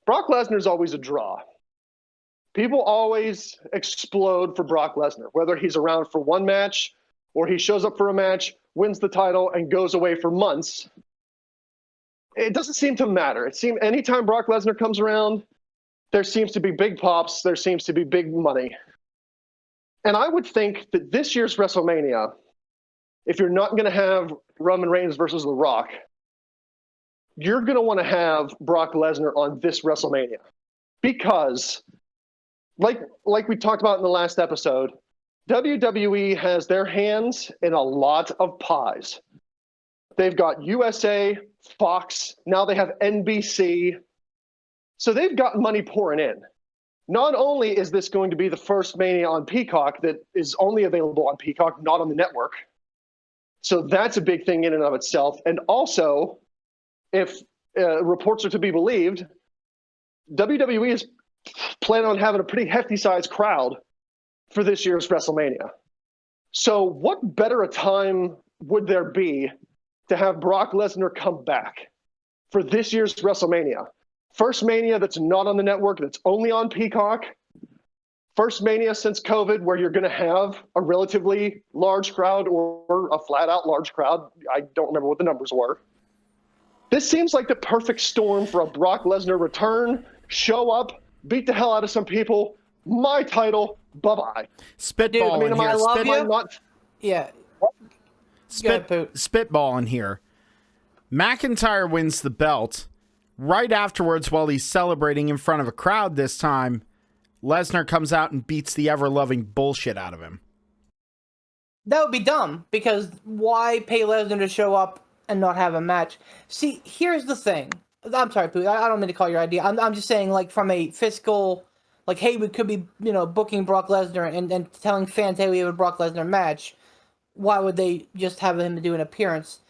Brock Lesnar's always a draw. People always explode for Brock Lesnar, whether he's around for one match or he shows up for a match, wins the title, and goes away for months. It doesn't seem to matter. It seems anytime Brock Lesnar comes around, there seems to be big pops, there seems to be big money. And I would think that this year's WrestleMania, if you're not going to have Roman Reigns versus The Rock, you're going to want to have Brock Lesnar on this WrestleMania. Because, like we talked about in the last episode, WWE has their hands in a lot of pies. They've got USA, Fox, now they have NBC. So they've got money pouring in. Not only is this going to be the first Mania on Peacock that is only available on Peacock, not on the network. So that's a big thing in and of itself. And also, if reports are to be believed, WWE is planning on having a pretty hefty sized crowd for this year's WrestleMania. So what better a time would there be to have Brock Lesnar come back for this year's WrestleMania? First Mania that's not on the network, that's only on Peacock. First Mania since COVID where you're going to have a relatively large crowd or a flat-out large crowd. I don't remember what the numbers were. This seems like the perfect storm for a Brock Lesnar return, show up, beat the hell out of some people, my title, bye-bye. Spitball Dude, in here. Spitball in here. McIntyre wins the belt. Right afterwards, while he's celebrating in front of a crowd this time, Lesnar comes out and beats the ever-loving bullshit out of him. That would be dumb, because why pay Lesnar to show up and not have a match? See, here's the thing. I'm sorry, Pooh, I don't mean to call your idea. I'm just saying, like, from a fiscal, like, hey, we could be, booking Brock Lesnar and telling fans, hey, we have a Brock Lesnar match. Why would they just have him do an appearance?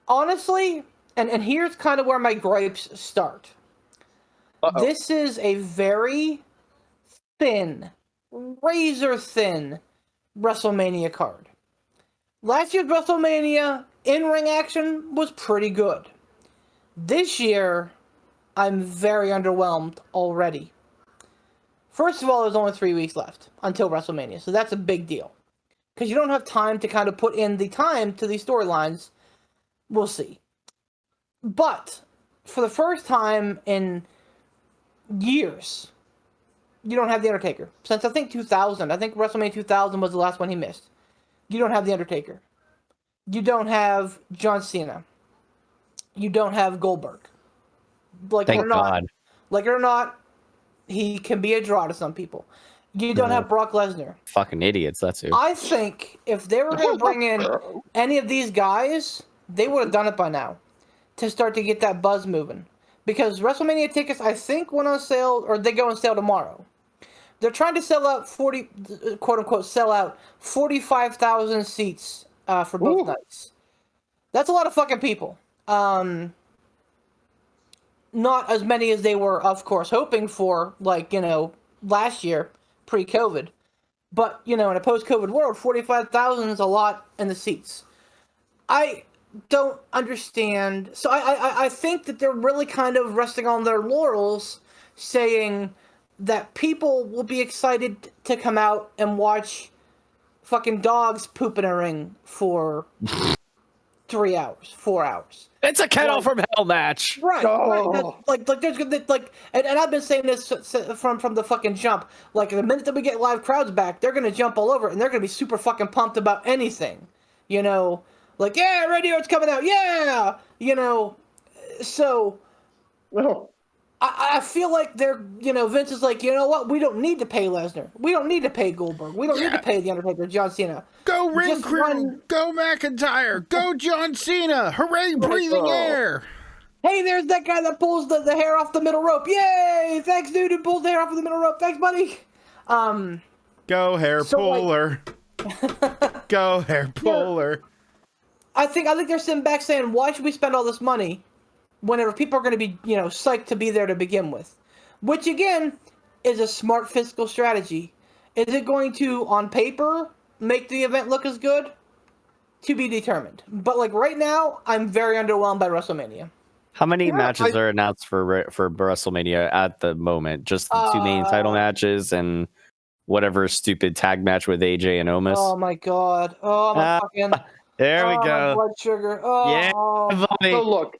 Honestly, and here's kind of where my gripes start. Uh-oh. This is a very thin, razor-thin WrestleMania card. Last year's WrestleMania in-ring action was pretty good. This year, I'm very underwhelmed already. First of all, there's only 3 weeks left until WrestleMania, so that's a big deal. Because you don't have time to kind of put in the time to these storylines. We'll see. But for the first time in years, you don't have The Undertaker. Since I think 2000. I think WrestleMania 2000 was the last one he missed. You don't have The Undertaker. You don't have John Cena. You don't have Goldberg. Like Thank it or not, God. like it or not, he can be a draw to some people. You don't have Brock Lesnar. Fucking idiots, that's who. I think if they were going to bring in any of these guys, they would have done it by now to start to get that buzz moving. Because WrestleMania tickets, I think, went on sale, or they go on sale tomorrow. They're trying to sell out quote unquote, sell out 45,000 seats for both nights. That's a lot of fucking people. Not as many as they were, of course, hoping for, like, last year, pre-COVID. But, in a post-COVID world, 45,000 is a lot in the seats. I don't understand. So I think that they're really kind of resting on their laurels, saying that people will be excited to come out and watch fucking dogs poop in a ring for 3 hours, 4 hours. It's a kettle from hell match. Right. Oh. Like there's and I've been saying this from the fucking jump. Like the minute that we get live crowds back, they're gonna jump all over it and they're gonna be super fucking pumped about anything. Like, yeah, radio's coming out, yeah. So No. I feel like they're, Vince is like, you know what? We don't need to pay Lesnar. We don't need to pay Goldberg. We don't need to pay The Undertaker, John Cena. Go ring Just crew. run- Go McIntyre. Go John Cena. Hooray, breathing air. Hey, there's that guy that pulls the hair off the middle rope. Yay! Thanks, dude, who pulls the hair off of the middle rope. Thanks, buddy. Go hair puller. Go hair puller. I think they're sitting back saying, why should we spend all this money whenever people are going to be, psyched to be there to begin with? Which, again, is a smart fiscal strategy. Is it going to, on paper, make the event look as good? To be determined. But, like, right now, I'm very underwhelmed by WrestleMania. How many matches are announced for WrestleMania at the moment? Just the two main title matches and whatever stupid tag match with AJ and Omis? Oh, my God. Oh, my fucking... There we my go. blood sugar. Oh. Yeah, buddy. So look,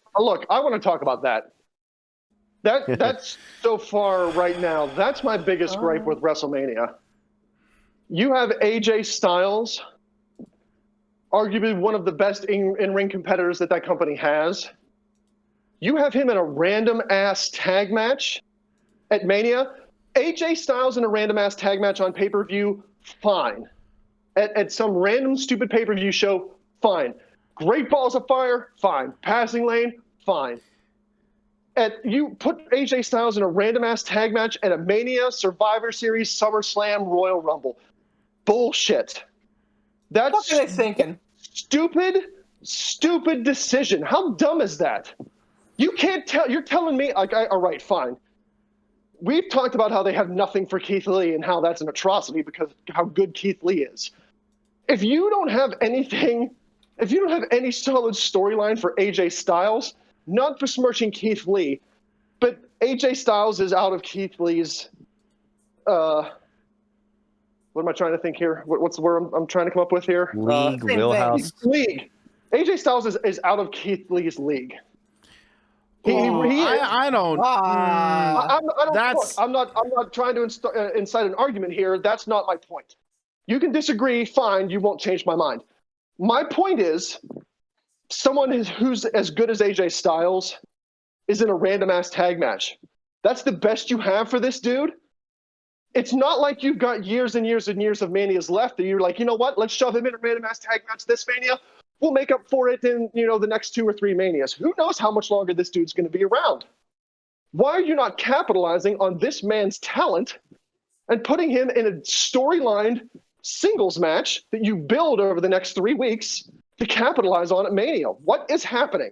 I want to talk about that. That's so far right now, that's my biggest gripe with WrestleMania. You have AJ Styles, arguably one of the best in-ring competitors that company has. You have him in a random-ass tag match at Mania. AJ Styles in a random-ass tag match on pay-per-view, fine. At some random stupid pay-per-view show, fine. Great Balls of Fire, fine. Passing Lane, fine. You put AJ Styles in a random-ass tag match at a Mania, Survivor Series, SummerSlam, Royal Rumble. Bullshit. That's What are they thinking? stupid decision. How dumb is that? You can't tell. You're telling me, like, all right, fine. We've talked about how they have nothing for Keith Lee and how that's an atrocity because how good Keith Lee is. If you don't have anything, if you don't have any solid storyline for AJ Styles, not besmirching Keith Lee, but AJ Styles is out of Keith Lee's, what am I trying to think here? What's the word I'm trying to come up with here? League, Same wheelhouse. League. AJ Styles is out of Keith Lee's league. I don't. I'm not trying to incite an argument here. That's not my point. You can disagree, fine. You won't change my mind. My point is, someone who's as good as AJ Styles is in a random ass tag match. That's the best you have for this dude. It's not like you've got years and years and years of Manias left that you're like, you know what? Let's shove him in a random ass tag match this Mania. We'll make up for it in, the next 2 or 3 Manias. Who knows how much longer this dude's going to be around? Why are you not capitalizing on this man's talent and putting him in a storyline singles match that you build over the next 3 weeks to capitalize on at Mania? What is happening?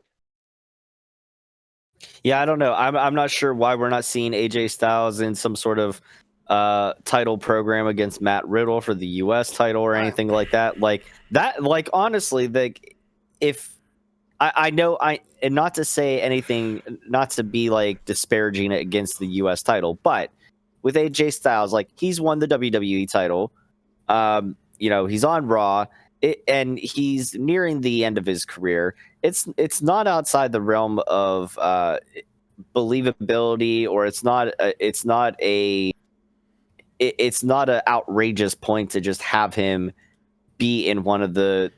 Yeah, I don't know. I'm not sure why we're not seeing AJ Styles in some sort of title program against Matt Riddle for the US title or anything like that. Like honestly, if I know and not to say anything, not to be like disparaging it against the US title, but with AJ Styles, like he's won the WWE title. He's on Raw. and he's nearing the end of his career. It's not outside the realm of believability, or it's not an outrageous point to just have him be in one of the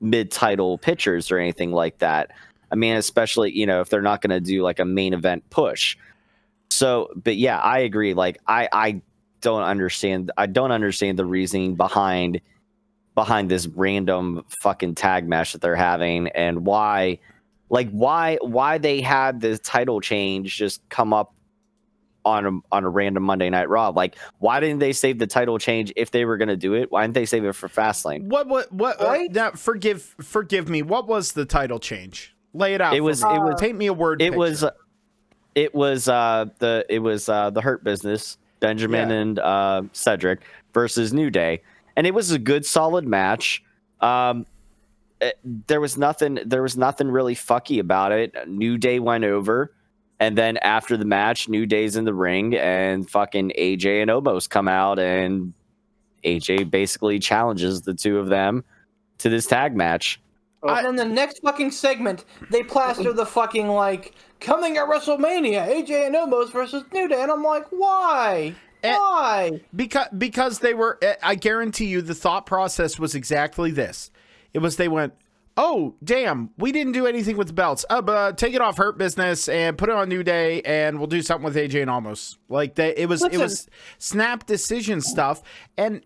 mid-title pictures or anything like that. I mean, especially, if they're not going to do like a main event push. So, but yeah, I agree. Like, I don't understand the reasoning behind this random fucking tag match that they're having, and why they had the title change just come up on a random Monday Night Raw. Like, why didn't they save the title change if they were going to do it? Why didn't they save it for Fastlane? What Right? now, forgive me. What was the title change? Lay it out. It was Paint me a word it picture. was the Hurt Business, Benjamin and Cedric versus New Day, and it was a good solid match. There was nothing really fucky about it. New Day went over, and then after the match, New Day's in the ring, and fucking AJ and Omos come out, and AJ basically challenges the two of them to this tag match. And then the next fucking segment, they plaster the fucking, like, coming at WrestleMania, AJ and Omos versus New Day. And I'm like, why? Why? Because they were, I guarantee you the thought process was exactly this. It was, they went, oh, damn, we didn't do anything with the belts. But take it off Hurt Business and put it on New Day, and we'll do something with AJ and Omos. Like, it was snap decision stuff. And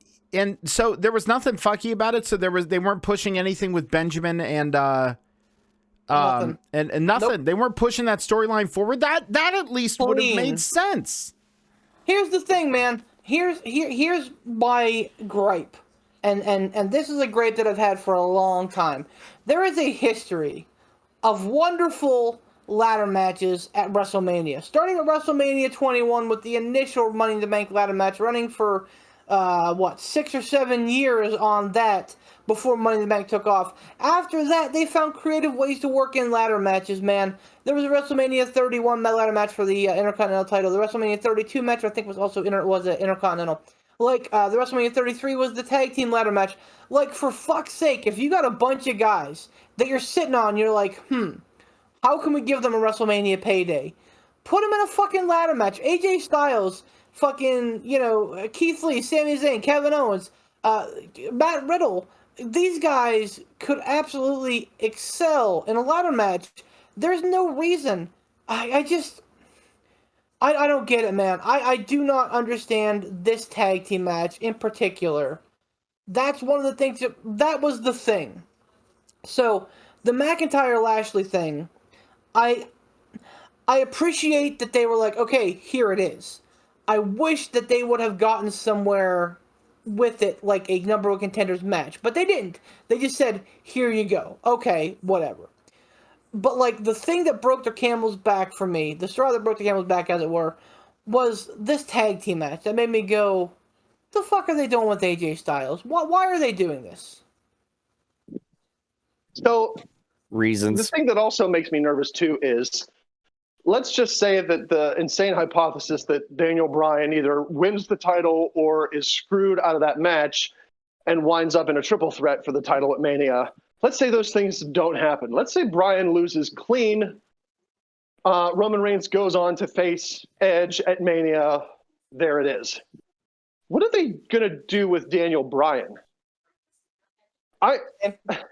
so there was nothing fucky about it. So they weren't pushing anything with Benjamin and Nothing. and nothing. Nope. They weren't pushing that storyline forward. That at least would have made sense. Here's the thing, man. Here's my gripe. And this is a gripe that I've had for a long time. There is a history of wonderful ladder matches at WrestleMania. Starting at WrestleMania 21 with the initial Money in the Bank ladder match, running for 6 or 7 years on that before Money in the Bank took off. After that, they found creative ways to work in ladder matches, man. There was a WrestleMania 31 ladder match for the Intercontinental title. The WrestleMania 32 match, I think, was also Intercontinental. Like, the WrestleMania 33 was the tag team ladder match. Like, for fuck's sake, if you got a bunch of guys that you're sitting on, you're like, how can we give them a WrestleMania payday? Put them in a fucking ladder match. AJ Styles, fucking, Keith Lee, Sami Zayn, Kevin Owens, Matt Riddle. These guys could absolutely excel in a ladder match. There's no reason. I don't get it, man. I do not understand this tag team match in particular. That's one of the things that was the thing. So, the McIntyre-Lashley thing, I appreciate that they were like, okay, here it is. I wish that they would have gotten somewhere with it, like a number one contenders match, but they didn't. They just said, here you go. Okay, whatever. But, like, the thing that broke the camel's back for me, the straw that broke the camel's back, as it were, was this tag team match that made me go, the fuck are they doing with AJ Styles? Why are they doing this? So, Reasons. the thing that also makes me nervous, too, is let's just say that the insane hypothesis that Daniel Bryan either wins the title or is screwed out of that match and winds up in a triple threat for the title at Mania. Let's say those things don't happen. Let's say Bryan loses clean. Roman Reigns goes on to face Edge at Mania. There it is. What are they going to do with Daniel Bryan?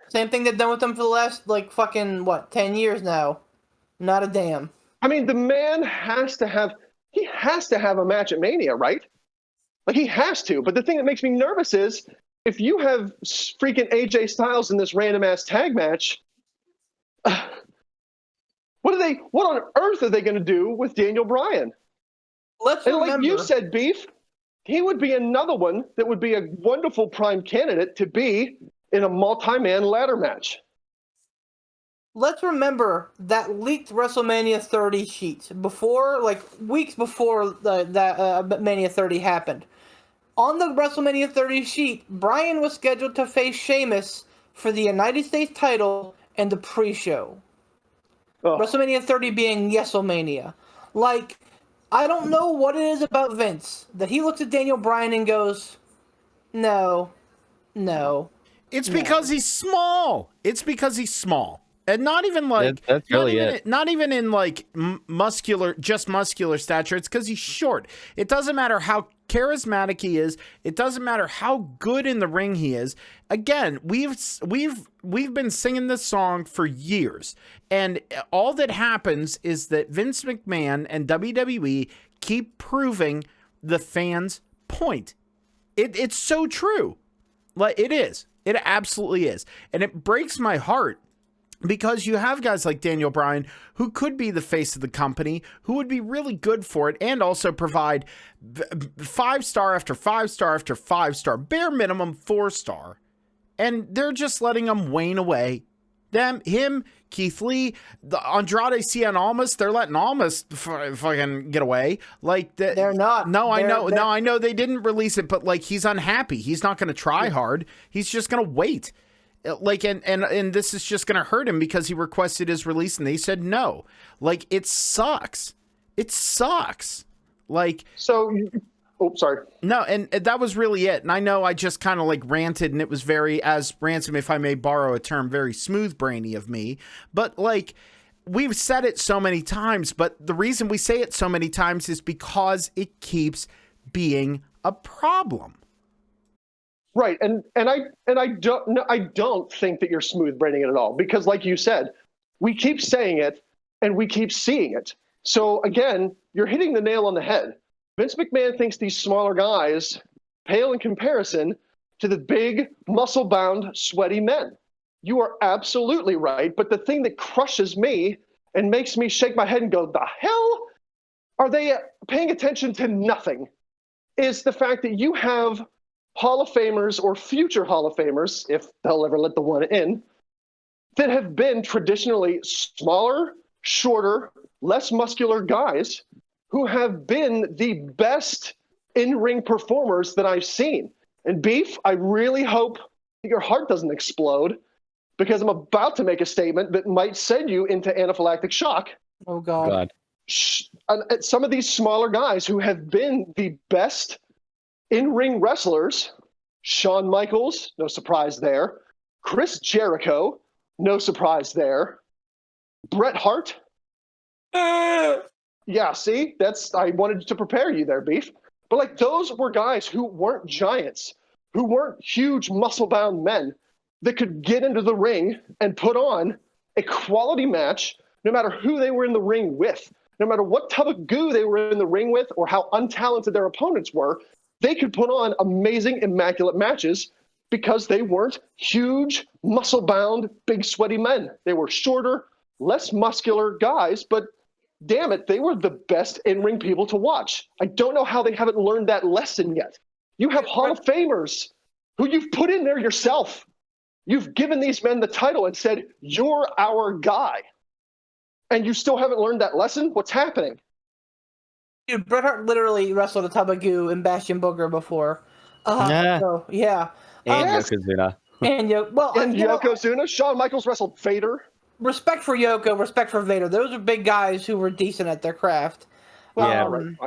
Same thing they've done with them for the last, 10 years now. Not a damn. I mean, the man has to have a match at Mania, right? Like, he has to. But the thing that makes me nervous is, if you have freaking AJ Styles in this random ass tag match, what on earth are they going to do with Daniel Bryan? Let's And remember, like you said, Beef, he would be another one that would be a wonderful prime candidate to be in a multi-man ladder match. let's remember that leaked WrestleMania 30 sheet weeks before that Mania 30 happened. On the WrestleMania 30 sheet, Bryan was scheduled to face Sheamus for the United States title and the pre-show. Oh. WrestleMania 30 being Yeselmania. Like, I don't know what it is about Vince that he looks at Daniel Bryan and goes, no. It's because he's small. It's because he's small. And not even like that's really it. Not even in like muscular stature. It's because he's short. It doesn't matter how charismatic he is. It doesn't matter how good in the ring he is. Again, we've been singing this song for years, and all that happens is that Vince McMahon and WWE keep proving the fans' point. It's so true. Like it is. It absolutely is, and it breaks my heart. Because you have guys like Daniel Bryan who could be the face of the company, who would be really good for it, and also provide 5-star after 5-star after 5-star, bare minimum 4-star. And they're just letting them wane away. Him, Keith Lee, the Andrade Cien Almas, they're letting Almas fucking get away. Like they're not. No, I know. No, I know they didn't release it, but like he's unhappy. He's not going to try hard. He's just going to wait. Like, and this is just going to hurt him because he requested his release and they said no. Like, it sucks. It sucks. Like, so, sorry. No, and that was really it. And I know I just kind of like ranted, and it was very, as Ransom, if I may borrow a term, very smooth brainy of me. But like, we've said it so many times, but the reason we say it so many times is because it keeps being a problem. Right, and I don't think that you're smooth braining it at all, because like you said, we keep saying it and we keep seeing it. So again, you're hitting the nail on the head. Vince McMahon thinks these smaller guys pale in comparison to the big, muscle-bound, sweaty men. You are absolutely right, but the thing that crushes me and makes me shake my head and go, the hell are they paying attention to nothing, is the fact that you have Hall of Famers or future Hall of Famers, if they'll ever let the one in, that have been traditionally smaller, shorter, less muscular guys who have been the best in-ring performers that I've seen. And Beef, I really hope that your heart doesn't explode, because I'm about to make a statement that might send you into anaphylactic shock. Oh, God. Some of these smaller guys who have been the best in-ring wrestlers, Shawn Michaels, no surprise there. Chris Jericho, no surprise there. Bret Hart. Yeah, see, I wanted to prepare you there, Beef. But like, those were guys who weren't giants, who weren't huge muscle-bound men that could get into the ring and put on a quality match, no matter who they were in the ring with, no matter what tub of goo they were in the ring with, or how untalented their opponents were. They could put on amazing, immaculate matches because they weren't huge, muscle-bound, big, sweaty men. They were shorter, less muscular guys, but damn it, they were the best in-ring people to watch. I don't know how they haven't learned that lesson yet. You have Hall of Famers who you've put in there yourself. You've given these men the title and said, you're our guy. And you still haven't learned that lesson? What's happening? Dude, Bret Hart literally wrestled a tub of goo and Bastion Booger before. So, yeah. And Yokozuna. And Yokozuna. Shawn Michaels wrestled Vader. Respect for Yoko, respect for Vader. Those are big guys who were decent at their craft. Bastion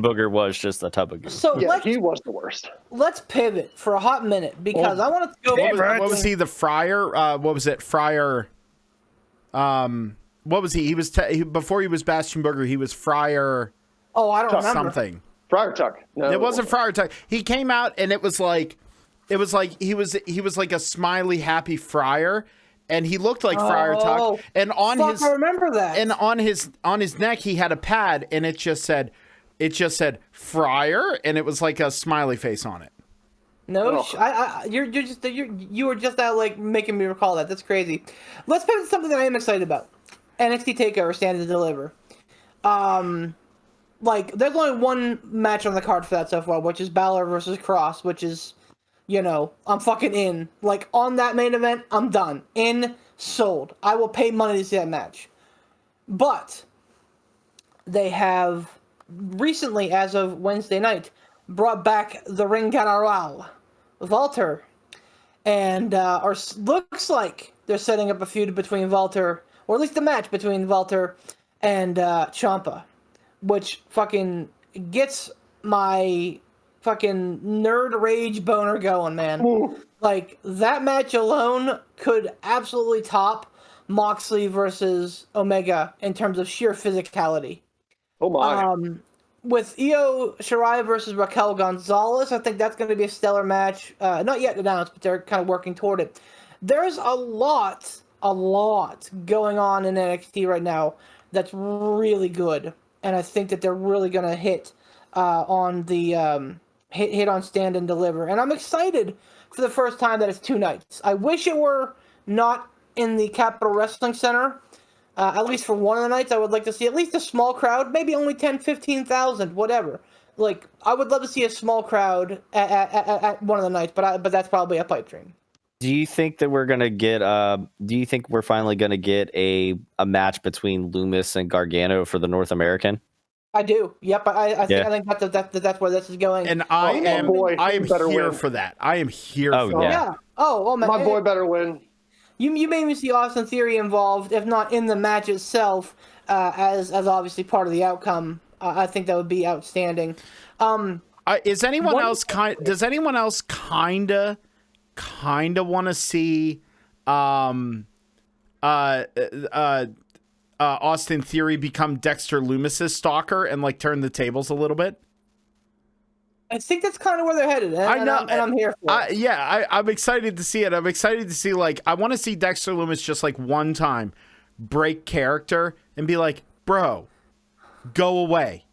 Booger was just a tub of goo. So he was the worst. Let's pivot for a hot minute, because I want to go. What was he? The Friar? What was it? Friar. What was he? He was before he was Bastion Booger. He was Friar. Oh, I don't remember. Something. Friar Tuck. No, it wasn't Friar Tuck. He came out and it was like he was like a smiley, happy friar, and he looked like Friar Tuck. And on his, I remember that. And on his neck, he had a pad, and it just said Friar, and it was like a smiley face on it. No, you were just out like making me recall that. That's crazy. Let's pivot to something that I am excited about. NXT TakeOver Stand to Deliver. Like, there's only one match on the card for that so far, which is Balor versus Cross, which is, I'm fucking in. Like, on that main event, I'm done. In, sold. I will pay money to see that match. But they have recently, as of Wednesday night, brought back the Ring General, Walter. And looks like they're setting up a feud between Walter, or at least a match between Walter and Ciampa, which fucking gets my fucking nerd rage boner going, man. Like, that match alone could absolutely top Moxley versus Omega in terms of sheer physicality. Oh my. With Io Shirai versus Raquel Gonzalez, I think that's going to be a stellar match. Not yet announced, but they're kind of working toward it. There's a lot going on in NXT right now that's really good, and I think that they're really going to hit on the hit on stand and deliver. And I'm excited for the first time that it's 2 nights. I wish it were not in the Capitol Wrestling Center. At least for one of the nights, I would like to see at least a small crowd, maybe only 10, 15,000, whatever. Like, I would love to see a small crowd at one of the nights, but that's probably a pipe dream. Do you think that we're gonna get? Do you think we're finally gonna get a match between Loomis and Gargano for the North American? I do. Yep. I think that's where this is going. And I am better here win. for that. I am here Oh, for yeah. that. Yeah. Oh man. My boy better win. You made me see Austin Theory involved, if not in the match itself, as obviously part of the outcome. I think that would be outstanding. Is anyone else does anyone else kinda want to see Austin Theory become Dexter Loomis's stalker and like turn the tables a little bit? I think that's kind of where they're headed, and I'm here for it. I'm excited to see it. I'm excited to see, like, I want to see Dexter Loomis just like one time break character and be like, bro, go away.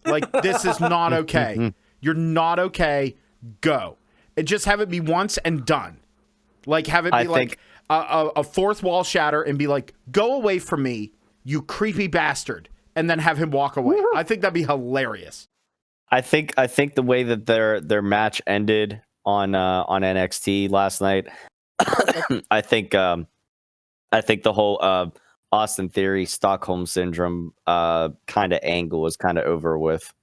Like, this is not okay. You're not okay. Go. And just have it be once and done. Like, have it be a fourth wall shatter and be like, go away from me, you creepy bastard. And then have him walk away. I think that'd be hilarious. I think the way that their match ended on NXT last night, I think the whole Austin Theory Stockholm syndrome kind of angle was kind of over with.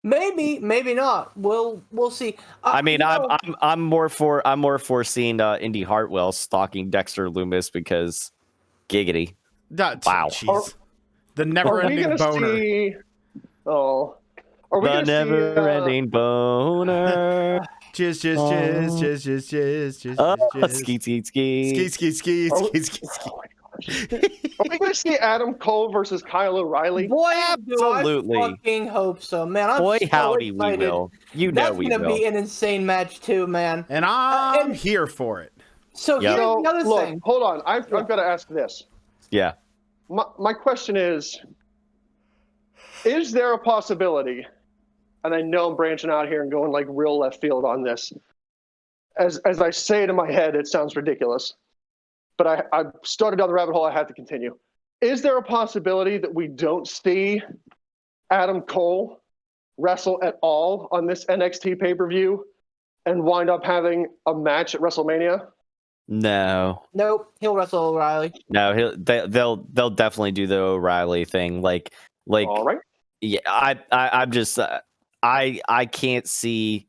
Maybe not. We'll see. I mean, I'm more for seeing Indy Hartwell stalking Dexter Loomis because giggity. Wow. Jeez. The never-ending boner. Are we the never-ending boner. Jizz. Skeet. Are we going to see Adam Cole versus Kyle O'Reilly? Boy, absolutely. I fucking hope so, man. I'm Boy, so howdy, excited. we will. That's gonna be an insane match too, man. And I'm here for it. So here's the other thing. Hold on. I've got to ask this. Yeah. My question is there a possibility, and I know I'm branching out here and going like real left field on this. As I say it in my head, it sounds ridiculous. But I started down the rabbit hole. I had to continue. Is there a possibility that we don't see Adam Cole wrestle at all on this NXT pay-per-view and wind up having a match at WrestleMania? No. Nope. He'll wrestle O'Reilly. No. They'll definitely do the O'Reilly thing. Like. All right. Yeah. I'm just. I can't see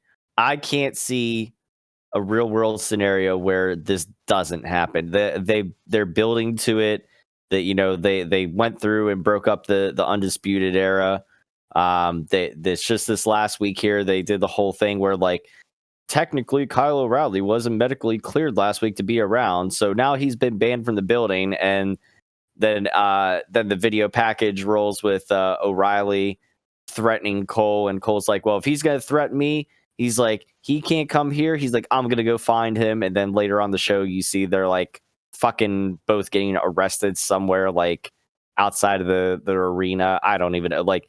a real world scenario where this doesn't happen. They're building to it. That they went through and broke up the Undisputed Era. It's just this last week here they did the whole thing where like technically Kyle O'Reilly wasn't medically cleared last week to be around, so now he's been banned from the building. And then the video package rolls with O'Reilly threatening Cole, and Cole's like, well, if he's gonna threaten me, he's like, he can't come here. He's like, I'm going to go find him. And then later on the show, you see they're like fucking both getting arrested somewhere like outside of the arena. I don't even know. Like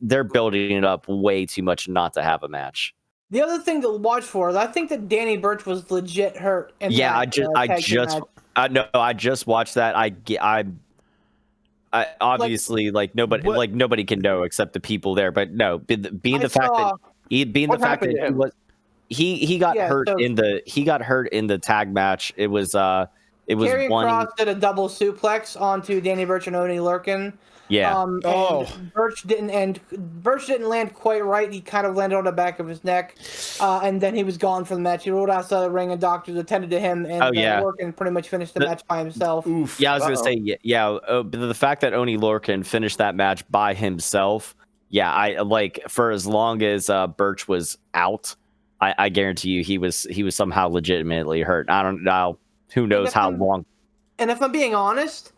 they're building it up way too much not to have a match. The other thing to watch for is I think that Danny Burch was legit hurt. I just watched that. I obviously like nobody can know except the people there. But no, being the fact that he got hurt in the tag match. It was Karrion one. Kross did a double suplex onto Danny Burch and Oney Lurkin. Yeah. Burch didn't land quite right. He kind of landed on the back of his neck, and then he was gone from the match. He rolled outside the ring, and doctors attended to him, and Lurkin pretty much finished the match by himself. Oof. Yeah, I was gonna say but the fact that Oney Lurkin finished that match by himself. Yeah, I like for as long as Burch was out, I guarantee you he was somehow legitimately hurt. I don't know. Who knows how long. And if I'm being honest,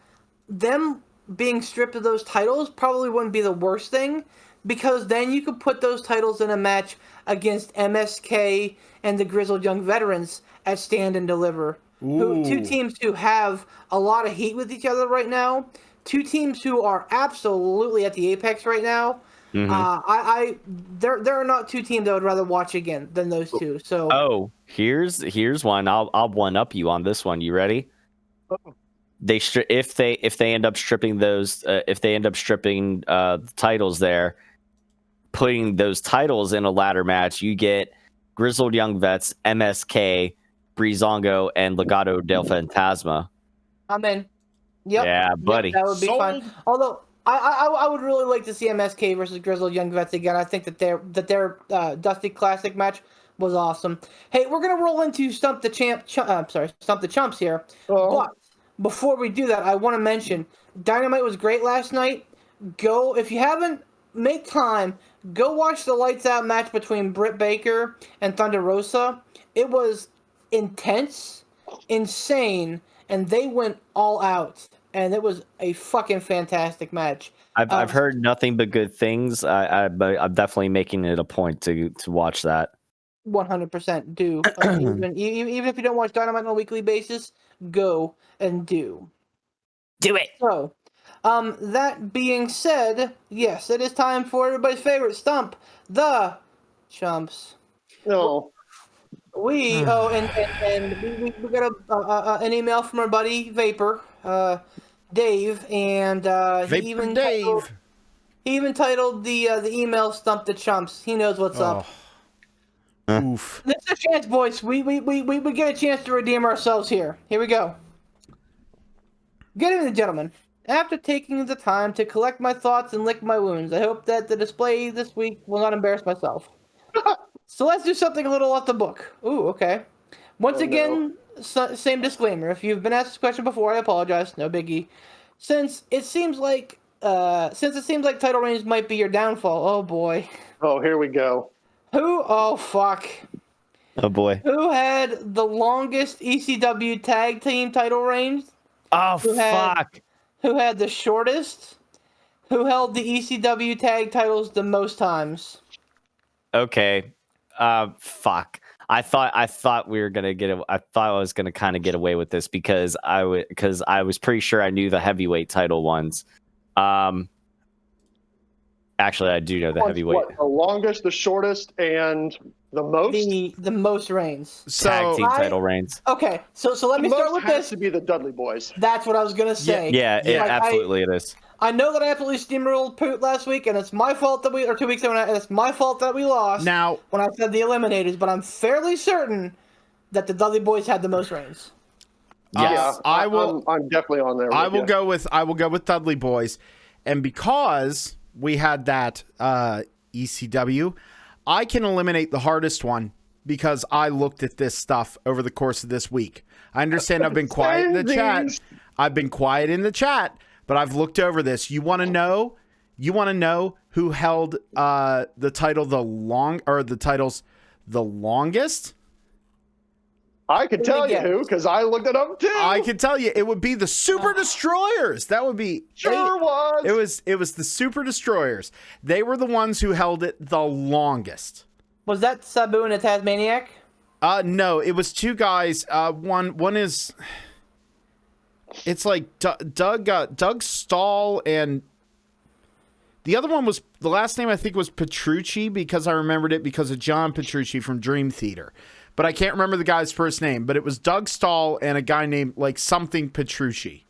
them being stripped of those titles probably wouldn't be the worst thing, because then you could put those titles in a match against MSK and the Grizzled Young Veterans at Stand and Deliver. Two teams who have a lot of heat with each other right now. Two teams who are absolutely at the apex right now. Mm-hmm. There are not two teams I would rather watch again than those two. So here's one. I'll one up you on this one. You ready? If they end up stripping those titles there, putting those titles in a ladder match, you get Grizzled Young Vets, MSK, Breezango, and Legado del Fantasma. I'm in. Yep. Yeah, buddy. Yep, that would be fun. Although I would really like to see MSK versus Grizzled Young Vets again. I think that their Dusty Classic match was awesome. Hey, we're gonna roll into Stump the Chumps here. Oh. But before we do that, I want to mention Dynamite was great last night. Go, if you haven't, make time. Go watch the Lights Out match between Britt Baker and Thunder Rosa. It was intense, insane, and they went all out. And it was a fucking fantastic match. I've heard nothing but good things. I'm definitely making it a point to watch that. 100% do. Even if you don't watch Dynamite on a weekly basis, go and do it. So, that being said, yes, it is time for everybody's favorite Stump the Chumps. No. We we got an email from our buddy Vapor, Dave, and he even titled the email "Stump the Chumps." He knows what's up. Oof. This is a chance, boys. We get a chance to redeem ourselves here. Here we go. Good evening, gentlemen. After taking the time to collect my thoughts and lick my wounds, I hope that the display this week will not embarrass myself. So let's do something a little off the book. Ooh, okay. Once again, same disclaimer. If you've been asked this question before, I apologize. No biggie. Since it seems like title reigns might be your downfall. Oh boy. Oh, here we go. Oh fuck. Oh boy. Who had the longest ECW tag team title reigns? Oh fuck. Who had the shortest? Who held the ECW tag titles the most times? Okay. Fuck. I thought we were gonna I thought I was gonna kind of get away with this because I was pretty sure I knew the heavyweight title ones. Actually, I do know the heavyweight. What, the longest, the shortest, and the most? The most reigns. Tag team title reigns. Okay, so let me start with this. To be the Dudley Boys. That's what I was gonna say. Yeah, absolutely it is. I know that I absolutely steamrolled Poot last week, and it's my fault that or 2 weeks ago, and it's my fault that we lost. Now, when I said the Eliminators, but I'm fairly certain that the Dudley Boys had the most reigns. Yes, I will. I'm definitely on there. I will go with Dudley Boys, and because we had that ECW, I can eliminate the hardest one because I looked at this stuff over the course of this week. I understand I've been quiet in the chat. But I've looked over this. You want to know who held the title the titles the longest? I could tell you who, because I looked it up too. I could tell you it would be the Super Destroyers. That would be was. It was the Super Destroyers. They were the ones who held it the longest. Was that Sabu and the Tasmaniac? No, it was two guys. One is. It's like Doug Stahl, and the other one was, the last name I think was Petrucci, because I remembered it because of John Petrucci from Dream Theater. But I can't remember the guy's first name, but it was Doug Stahl and a guy named like something Petrucci.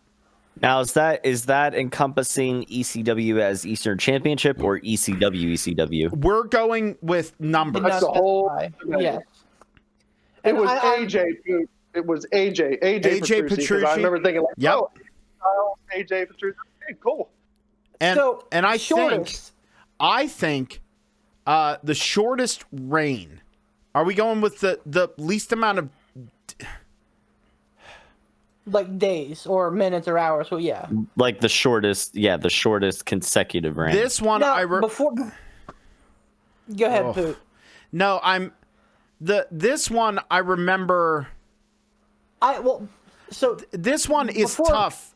Now, is that encompassing ECW as Eastern Championship or ECW? We're going with numbers. That's the whole. Yes. It was AJ. It was AJ Petrucci. I remember thinking, like, yep. AJ Petrucci. Okay, cool. And I shortest. think the shortest reign. Are we going with the least amount of like days or minutes or hours? So yeah. Like the shortest consecutive reign. This one Go ahead, Poot. No, This one I remember. This one is tough.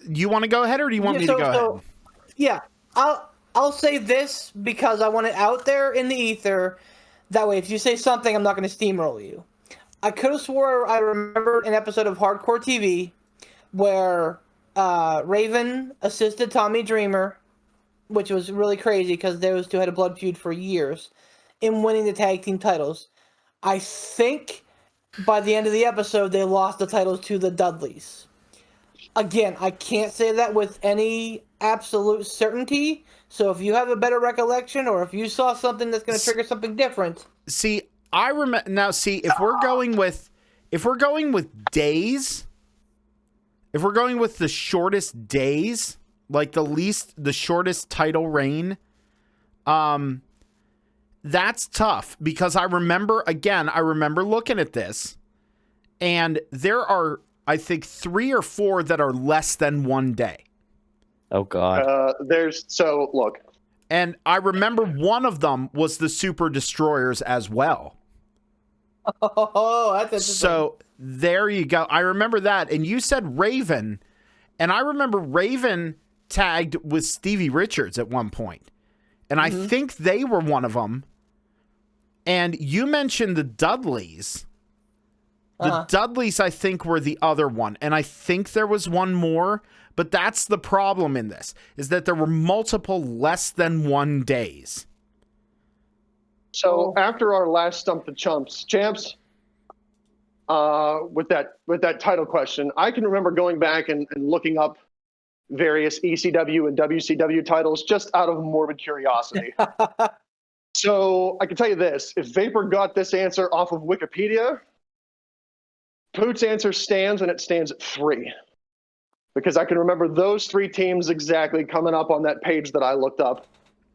You want to go ahead, or do you want me to go ahead? Yeah, I'll say this because I want it out there in the ether. That way, if you say something, I'm not going to steamroll you. I could have swore I remembered an episode of Hardcore TV where Raven assisted Tommy Dreamer, which was really crazy because those two had a blood feud for years, in winning the tag team titles. I think by the end of the episode, they lost the titles to the Dudleys. Again, I can't say that with any absolute certainty. So if you have a better recollection, or if you saw something that's going to trigger something different. See, I remember now. See, if we're going with days, if we're going with the shortest days, like the shortest title reign, that's tough because I remember looking at this, and there are, I think, 3 or 4 that are less than 1 day. Oh God. Look. And I remember one of them was the Super Destroyers as well. Oh, that's interesting. So there you go. I remember that. And you said Raven, and I remember Raven tagged with Stevie Richards at one point. And I think they were one of them. And you mentioned the Dudleys. The Dudleys, I think, were the other one. And I think there was one more. But that's the problem in this, is that there were multiple less than 1 days. So after our last Stump the Chumps, champs, with that title question, I can remember going back and looking up various ECW and WCW titles just out of morbid curiosity. So I can tell you this, if Vapor got this answer off of Wikipedia, Poot's answer stands, and it stands at 3. Because I can remember those 3 teams exactly coming up on that page that I looked up.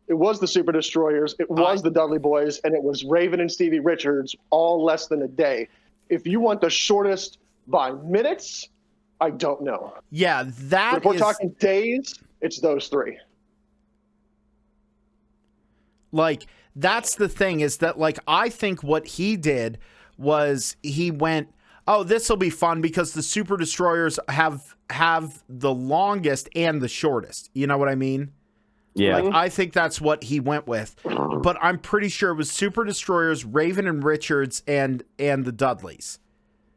It was the Super Destroyers, it was the Dudley Boys, and it was Raven and Stevie Richards, all less than a day. If you want the shortest by minutes, I don't know. Yeah, but if we're talking days, it's those 3. Like, that's the thing, is that, like, I think what he did was he went, oh, this will be fun because the Super Destroyers have the longest and the shortest. You know what I mean? Yeah. Like, I think that's what he went with. But I'm pretty sure it was Super Destroyers, Raven and Richards, and the Dudleys.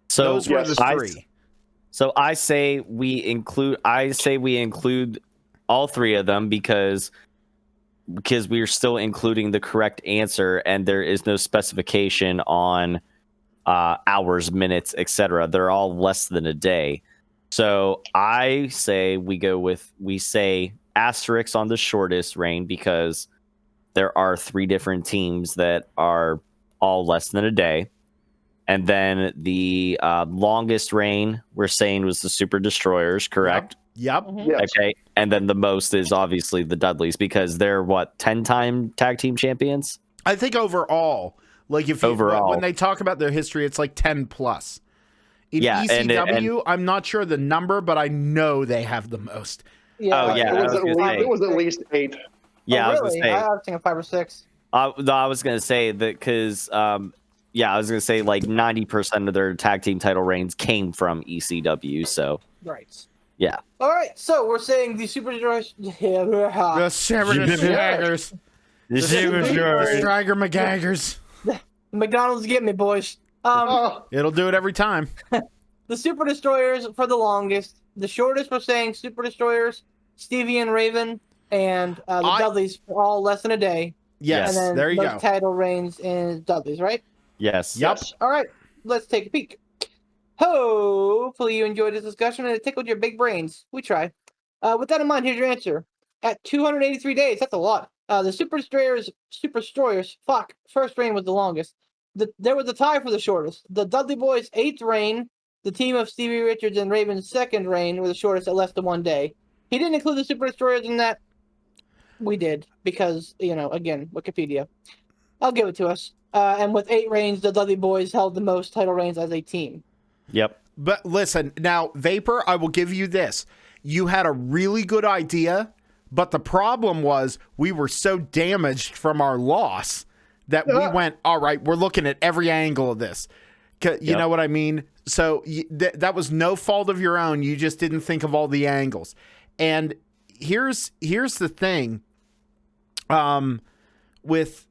So those were the 3. So I say we include all 3 of them because we are still including the correct answer, and there is no specification on hours, minutes, etc. They're all less than a day. So I say we say asterisk on the shortest reign because there are 3 different teams that are all less than a day. And then the longest reign we're saying was the Super Destroyers, correct? Yep. Yes. Okay. And then the most is obviously the Dudleys because they're 10-time tag team champions? I think overall, like when they talk about their history, it's like 10 plus. In ECW, I'm not sure the number, but I know they have the most. Yeah. Oh, yeah. It was at least 8. Yeah, oh, really? I was going to say. I was thinking 5 or 6. I was going to say that because, I was going to say like 90% of their tag team title reigns came from ECW. So, Right. Yeah. All right. So we're saying the Super Destroyers. The Striker McGaggers. McDonald's get me, boys. It'll do it every time. The Super Destroyers for the longest. The shortest we're saying Super Destroyers, Stevie and Raven, and the Dudleys for all less than a day. Yes, and then there you go. Title reigns in Dudleys, right? Yes. Yep. All right. Let's take a peek. Hopefully you enjoyed this discussion and it tickled your big brains. We try. With that in mind, here's your answer. At 283 days, that's a lot. The Super Destroyers, first reign was the longest. There was a tie for the shortest. The Dudley Boys' 8th reign, the team of Stevie Richards and Raven's 2nd reign were the shortest at less than 1 day. He didn't include the Super Destroyers in that. We did, because, again, Wikipedia. I'll give it to us. And with 8 reigns, the Dudley Boys held the most title reigns as a team. Yep. But listen, now, Vapor, I will give you this. You had a really good idea, but the problem was we were so damaged from our loss that we went, all right, we're looking at every angle of this. You know what I mean? So that was no fault of your own. You just didn't think of all the angles. And here's the thing. With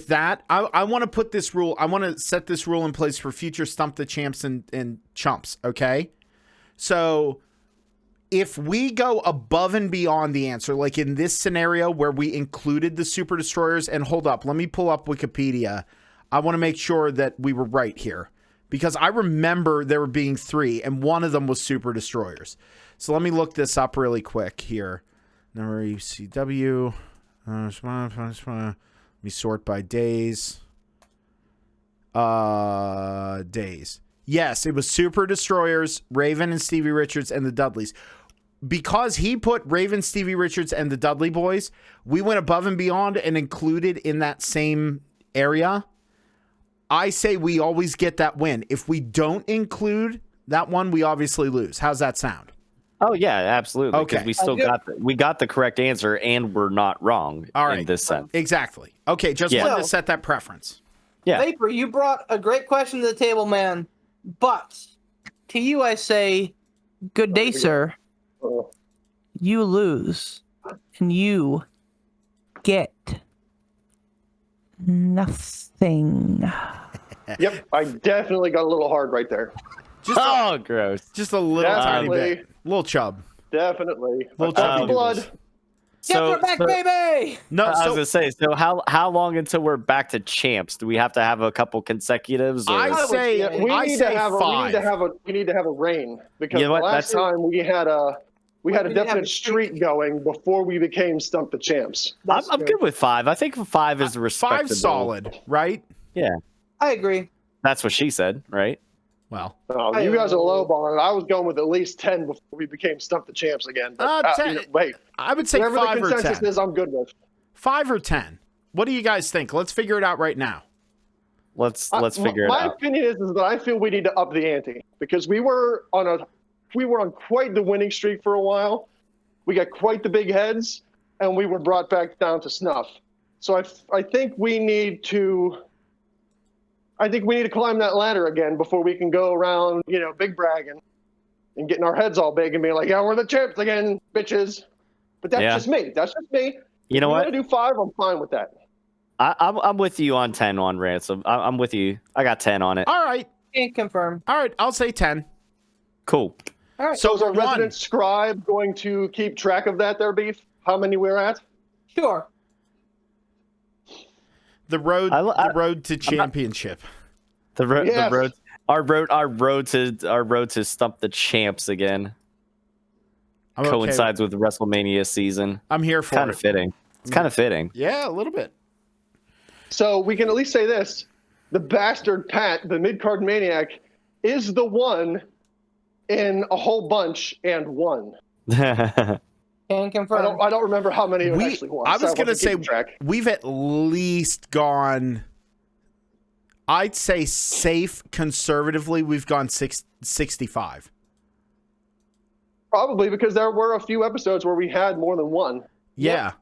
that, I want to put this rule. I want to set this rule in place for future Stump the Champs and Chumps. Okay. So if we go above and beyond the answer, like in this scenario where we included the Super Destroyers, and hold up, let me pull up Wikipedia. I want to make sure that we were right here because I remember there were being 3 and one of them was Super Destroyers. So let me look this up really quick here. Number ECW. Let me sort by days. Days. Yes, it was Super Destroyers, Raven and Stevie Richards, and the Dudleys. Because he put Raven, Stevie Richards, and the Dudley Boys, we went above and beyond and included in that same area. I say we always get that win. If we don't include that one, we obviously lose. How's that sound? Oh yeah, absolutely. Okay. Because we still got the correct answer, and we're not wrong in this sense. Exactly. Okay, just wanted to set that preference. Yeah. Vapor, you brought a great question to the table, man. But to you, I say, good day, sir. You lose, and you get nothing. Yep, I definitely got a little hard right there. Gross. Just a little tiny bit. Little chub. Definitely. Little chubby chubby blood. noodles. Get her back, baby! No, I was gonna say. So how long until we're back to champs? Do we have to have a couple consecutives? Or? I say we need to have 5. we need to have a reign because You know what? the last time we had a didn't have definite a streak. streak going before we became Stump the Champs. I'm good with 5. I think 5 is respectable. 5 solid, right? Yeah, I agree. that's what she said, right? Well, Oh, you guys are lowballing it. I was going with at least 10 before we became Stump the Champs again. But, 10. Wait, I would say whatever 5 the or consensus 10. is, I'm good with. 5 or 10. What do you guys think? Let's figure it out right now. Let's figure it My out. opinion is that I feel we need to up the ante because we were on quite the winning streak for a while. We got quite the big heads, and we were brought back down to snuff. So I think we need to climb that ladder again before we can go around, big bragging and getting our heads all big and being like, yeah, we're the champs again, bitches. But that's just me. That's just me. You know if what? want to do 5, I'm fine with that. I'm with you on 10 on Ransom. I'm with you. I got 10 on it. All right. Can't confirm. All right. I'll say 10. Cool. All right. So is our we're resident one. scribe going to keep track of that there, Beef? How many we're at? Sure. The road to championship. Yes. Our road to Stump the Champs again I'm okay. coincides with the WrestleMania season. I'm here for Kind it. of fitting. It's kind of fitting. Yeah, a little bit. So we can at least say this. The bastard Pat, the mid-card maniac, is the one in a whole bunch and won. Can confirm. I don't remember how many it actually won. I was going to wasn't say keeping track. we've at least gone, I'd say safe conservatively, we've gone 65. Probably because there were a few episodes where we had more than one. Yeah.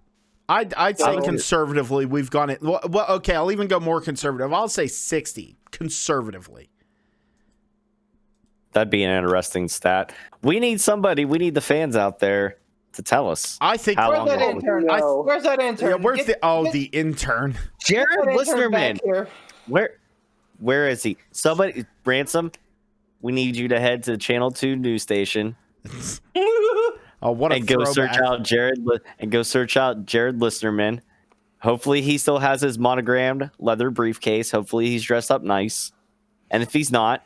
I'd say Oh. conservatively we've gone it. Well, okay, I'll even go more conservative. I'll say 60 conservatively. That'd be an interesting stat. We need the fans out there to tell us. I think How Where's long that will it- intern? No. Where's that intern? Yeah, where's Get the intern? Jared that intern back Listerman. here. Where is he? Somebody, Ransom, we need you to head to Channel 2 news station Oh, what a and go throwback. search out Jared Listerman. Hopefully he still has his monogrammed leather briefcase. Hopefully he's dressed up nice. And if he's not,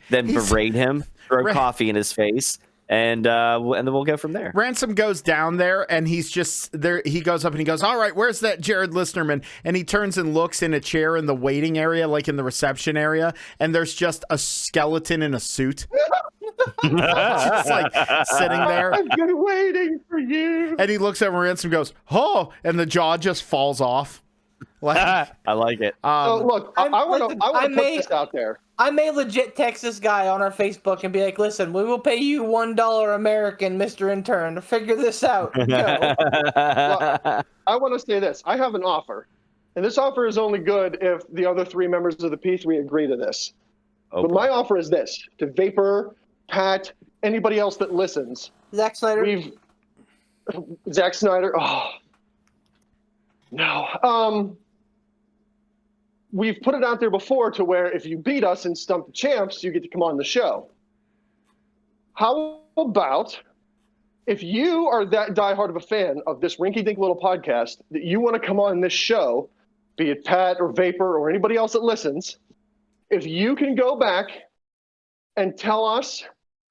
then berate him, throw coffee in his face, and then we'll go from there. Ransom goes down there and he's just there. He goes up and he goes, all right, where's that Jared Listerman? And he turns and looks in a chair in the waiting area, like in the reception area. And there's just a skeleton in a suit. Just like sitting there. I've been waiting for you. And he looks over Ransom and goes, oh, and the jaw just falls off. Like, I like it. So look, I want listen, to I put may- this out there. I may legit text this guy on our Facebook and be like, listen, we will pay you $1 American, Mr. Intern, to figure this out. Go. I want to say this. I have an offer. And this offer is only good if the other 3 members of the P3 agree to this. Oh, But my offer is this, to Vapor, Pat, anybody else that listens. Zack Snyder. Zack Snyder, oh. No. We've put it out there before to where if you beat us in Stump the Champs, you get to come on the show. How about if you are that diehard of a fan of this rinky-dink little podcast that you want to come on this show, be it Pat or Vapor or anybody else that listens, if you can go back and tell us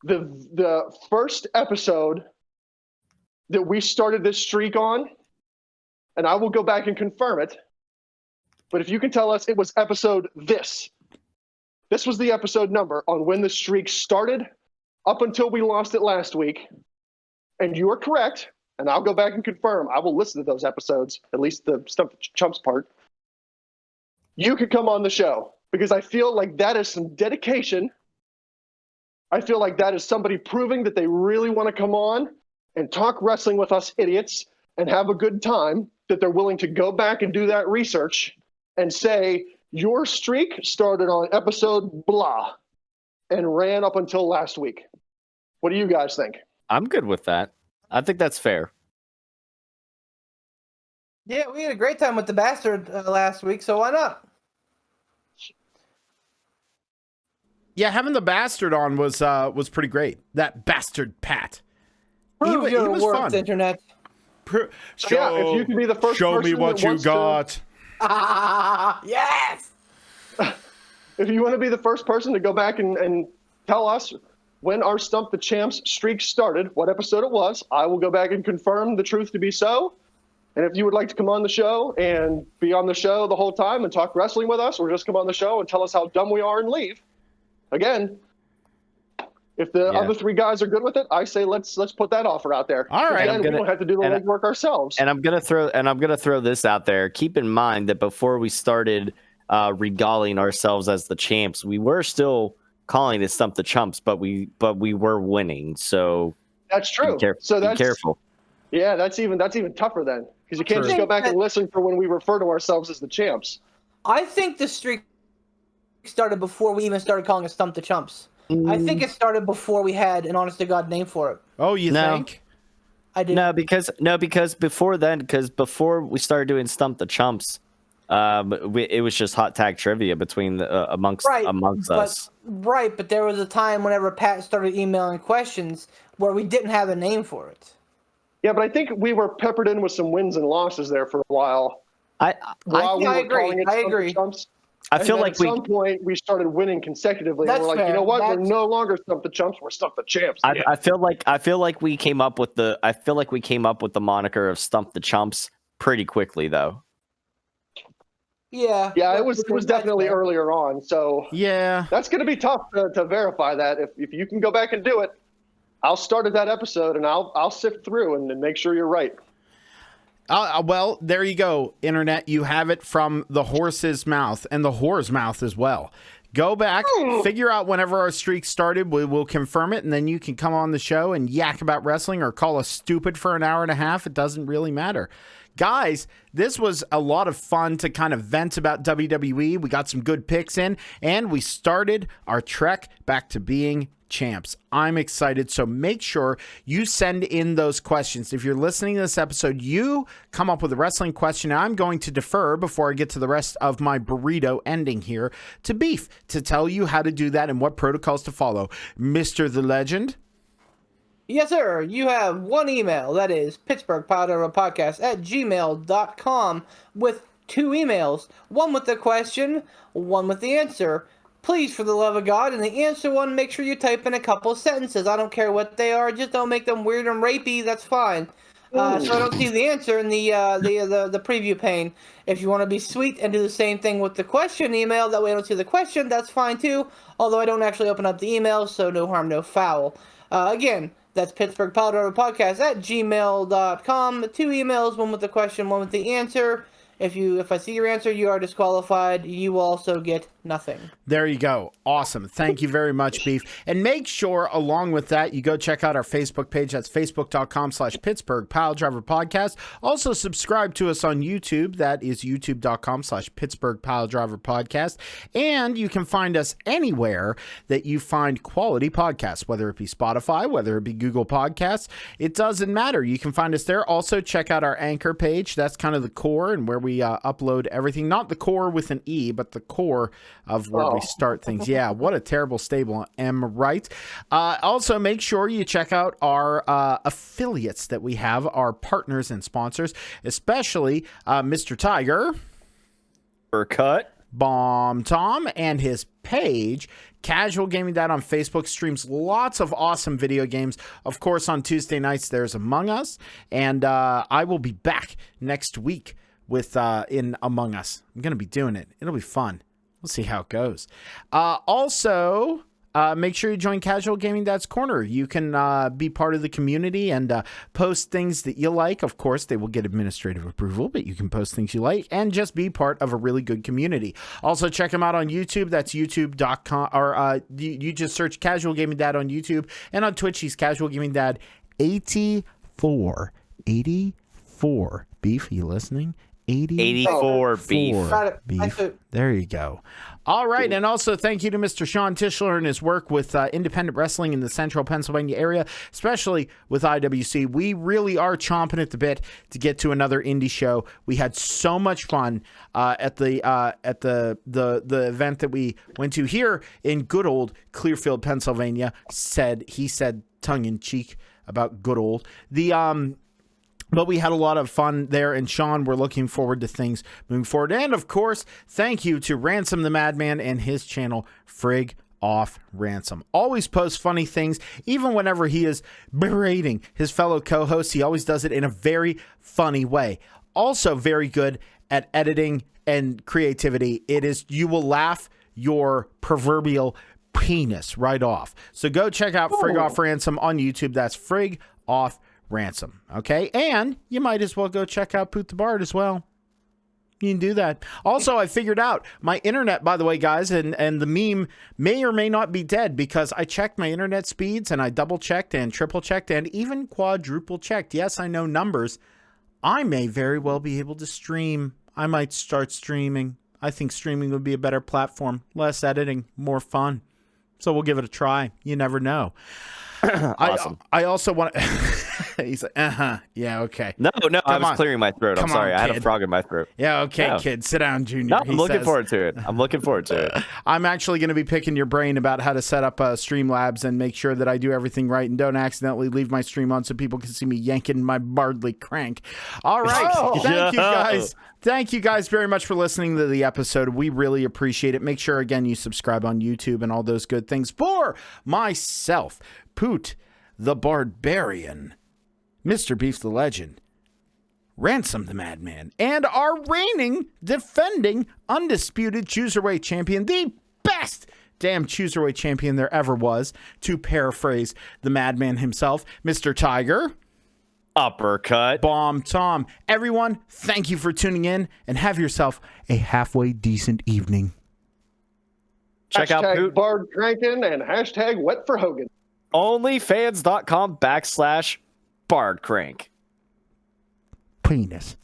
the first episode that we started this streak on, and I will go back and confirm it, but if you can tell us it was episode this was the episode number on when the streak started up until we lost it last week, and you are correct, and I'll go back and confirm, I will listen to those episodes, at least the Stump the Chumps part, you could come on the show, because I feel like that is some dedication. I feel like that is somebody proving that they really want to come on and talk wrestling with us idiots and have a good time, that they're willing to go back and do that research and say, your streak started on episode blah and ran up until last week. What do you guys think? I'm good with that. I think that's fair. Yeah, we had a great time with the Bastard last week, so why not? Yeah, having the Bastard on was pretty great. That Bastard Pat. Prove your was worth, fun. Internet. Yeah, if you can be the first show me person what that you wants got. Yes! If you want to be the first person to go back and tell us when our Stump the Champs streak started, what episode it was, I will go back and confirm the truth to be so. And if you would like to come on the show and be on the show the whole time and talk wrestling with us, or just come on the show and tell us how dumb we are and leave, again, if the other 3 guys are good with it, I say let's put that offer out there. All right, Again, we don't have to do the legwork ourselves. And I'm gonna throw this out there. Keep in mind that before we started regaling ourselves as the champs, we were still calling it Stump the Chumps, but we were winning. So that's true. Be careful. Yeah, that's even tougher then, because you can't just go back and listen for when we refer to ourselves as the champs. I think the streak started before we even started calling it Stump the Chumps. I think it started before we had an honest to God name for it. Oh, you think? I did. No, because before then, before we started doing Stump the Chumps, it was just hot tag trivia between amongst us. Right, but there was a time whenever Pat started emailing questions where we didn't have a name for it. Yeah, but I think we were peppered in with some wins and losses there for a while. I agree. I feel like at some point we started winning consecutively. And we're like, you know what? We're no longer Stump the Chumps. We're Stump the Champs. I feel like we came up with the moniker of Stump the Chumps pretty quickly, though. Yeah. Yeah, it was definitely earlier on. So yeah, that's going to be tough to verify that. If you can go back and do it, I'll start at that episode and I'll sift through and make sure you're right. Well, there you go, Internet. You have it from the horse's mouth and the whore's mouth as well. Go back, figure out whenever our streak started. We will confirm it, and then you can come on the show and yak about wrestling or call us stupid for an hour and a half. It doesn't really matter. Guys, this was a lot of fun to kind of vent about WWE. We got some good picks in, and we started our trek back to being champs. I'm excited, so make sure you send in those questions. If you're listening to this episode, you come up with a wrestling question. I'm going to defer before I get to the rest of my burrito ending here to Beef to tell you how to do that and what protocols to follow. Mr. The Legend. Yes, sir. You have one email. That is pittsburghpiledriverpodcast@gmail.com with 2 emails. One with the question, one with the answer. Please, for the love of God, in the answer one, make sure you type in a couple sentences. I don't care what they are. Just don't make them weird and rapey. That's fine. So I don't see the answer in the preview pane. If you want to be sweet and do the same thing with the question email, that way I don't see the question, that's fine too. Although I don't actually open up the email, so no harm, no foul. Again, that's pittsburghpiledriverpodcast@gmail.com. 2 emails, one with the question, one with the answer. If I see your answer, you are disqualified. You will also get nothing. There you go. Awesome. Thank you very much, Beef. And make sure, along with that, you go check out our Facebook page. That's facebook.com/PittsburghPileDriverPodcast. Also, subscribe to us on YouTube. That is youtube.com/PittsburghPileDriverPodcast. And you can find us anywhere that you find quality podcasts, whether it be Spotify, whether it be Google Podcasts. It doesn't matter. You can find us there. Also, check out our Anchor page. That's kind of the core and where we upload everything. Not the core with an E, but the core of where we start things. Yeah, what a terrible stable. Am I right? Also, make sure you check out our affiliates that we have, our partners and sponsors, especially Mr. Tiger, Cut, Bomb Tom, and his page, Casual Gaming Dad on Facebook, streams lots of awesome video games. Of course, on Tuesday nights, there's Among Us, and I will be back next week with in Among Us. I'm going to be doing it. It'll be fun. We'll see how it goes. Also, make sure you join Casual Gaming Dad's Corner. You can be part of the community and post things that you like. Of course, they will get administrative approval, but you can post things you like and just be part of a really good community. Also, check him out on YouTube. That's youtube.com, or you just search Casual Gaming Dad on YouTube. And on Twitch, he's Casual Gaming Dad 84. 84. Beef, are you listening? 84 beef. Beef. There you go. All right, and also thank you to Mr. Sean Tischler and his work with independent wrestling in the central Pennsylvania area, especially with IWC. We really are chomping at the bit to get to another indie show. We had so much fun at the event that we went to here in good old Clearfield, Pennsylvania. He said tongue in cheek about good old. But we had a lot of fun there, and Sean, we're looking forward to things moving forward. And, of course, thank you to Ransom the Madman and his channel, Frig Off Ransom. Always posts funny things, even whenever he is berating his fellow co-hosts. He always does it in a very funny way. Also very good at editing and creativity. You will laugh your proverbial penis right off. So go check out Frig Off Ransom on YouTube. That's Frig Off Ransom. Okay, and you might as well go check out Poot the Bard as well. You can do that. Also, I figured out my internet, by the way, guys, and the meme may or may not be dead, because I checked my internet speeds and I double checked and triple checked and even quadruple checked. Yes, I know numbers. I may very well be able to stream. I might start streaming. I think streaming would be a better platform. Less editing, more fun. So we'll give it a try. You never know. Awesome. I also want to... He's like, yeah, okay. No, I was clearing my throat. I'm sorry. I had a frog in my throat. Yeah, okay, kid. Sit down, Junior. No, I'm looking forward to it. I'm actually going to be picking your brain about how to set up Streamlabs and make sure that I do everything right and don't accidentally leave my stream on so people can see me yanking my Bardley crank. All right. Thank you, guys. Thank you guys very much for listening to the episode. We really appreciate it. Make sure, again, you subscribe on YouTube and all those good things. For myself, Poot the Barbarian, Mr. Beef the Legend, Ransom the Madman, and our reigning, defending, undisputed Cruiserweight champion, the best damn Cruiserweight champion there ever was, to paraphrase the Madman himself, Mr. Tiger, Uppercut, Bomb Tom. Everyone, thank you for tuning in, and have yourself a halfway decent evening. Check out Poot. Bard Drinking and hashtag Wet for Hogan. Onlyfans.com/BardCrank. Penis.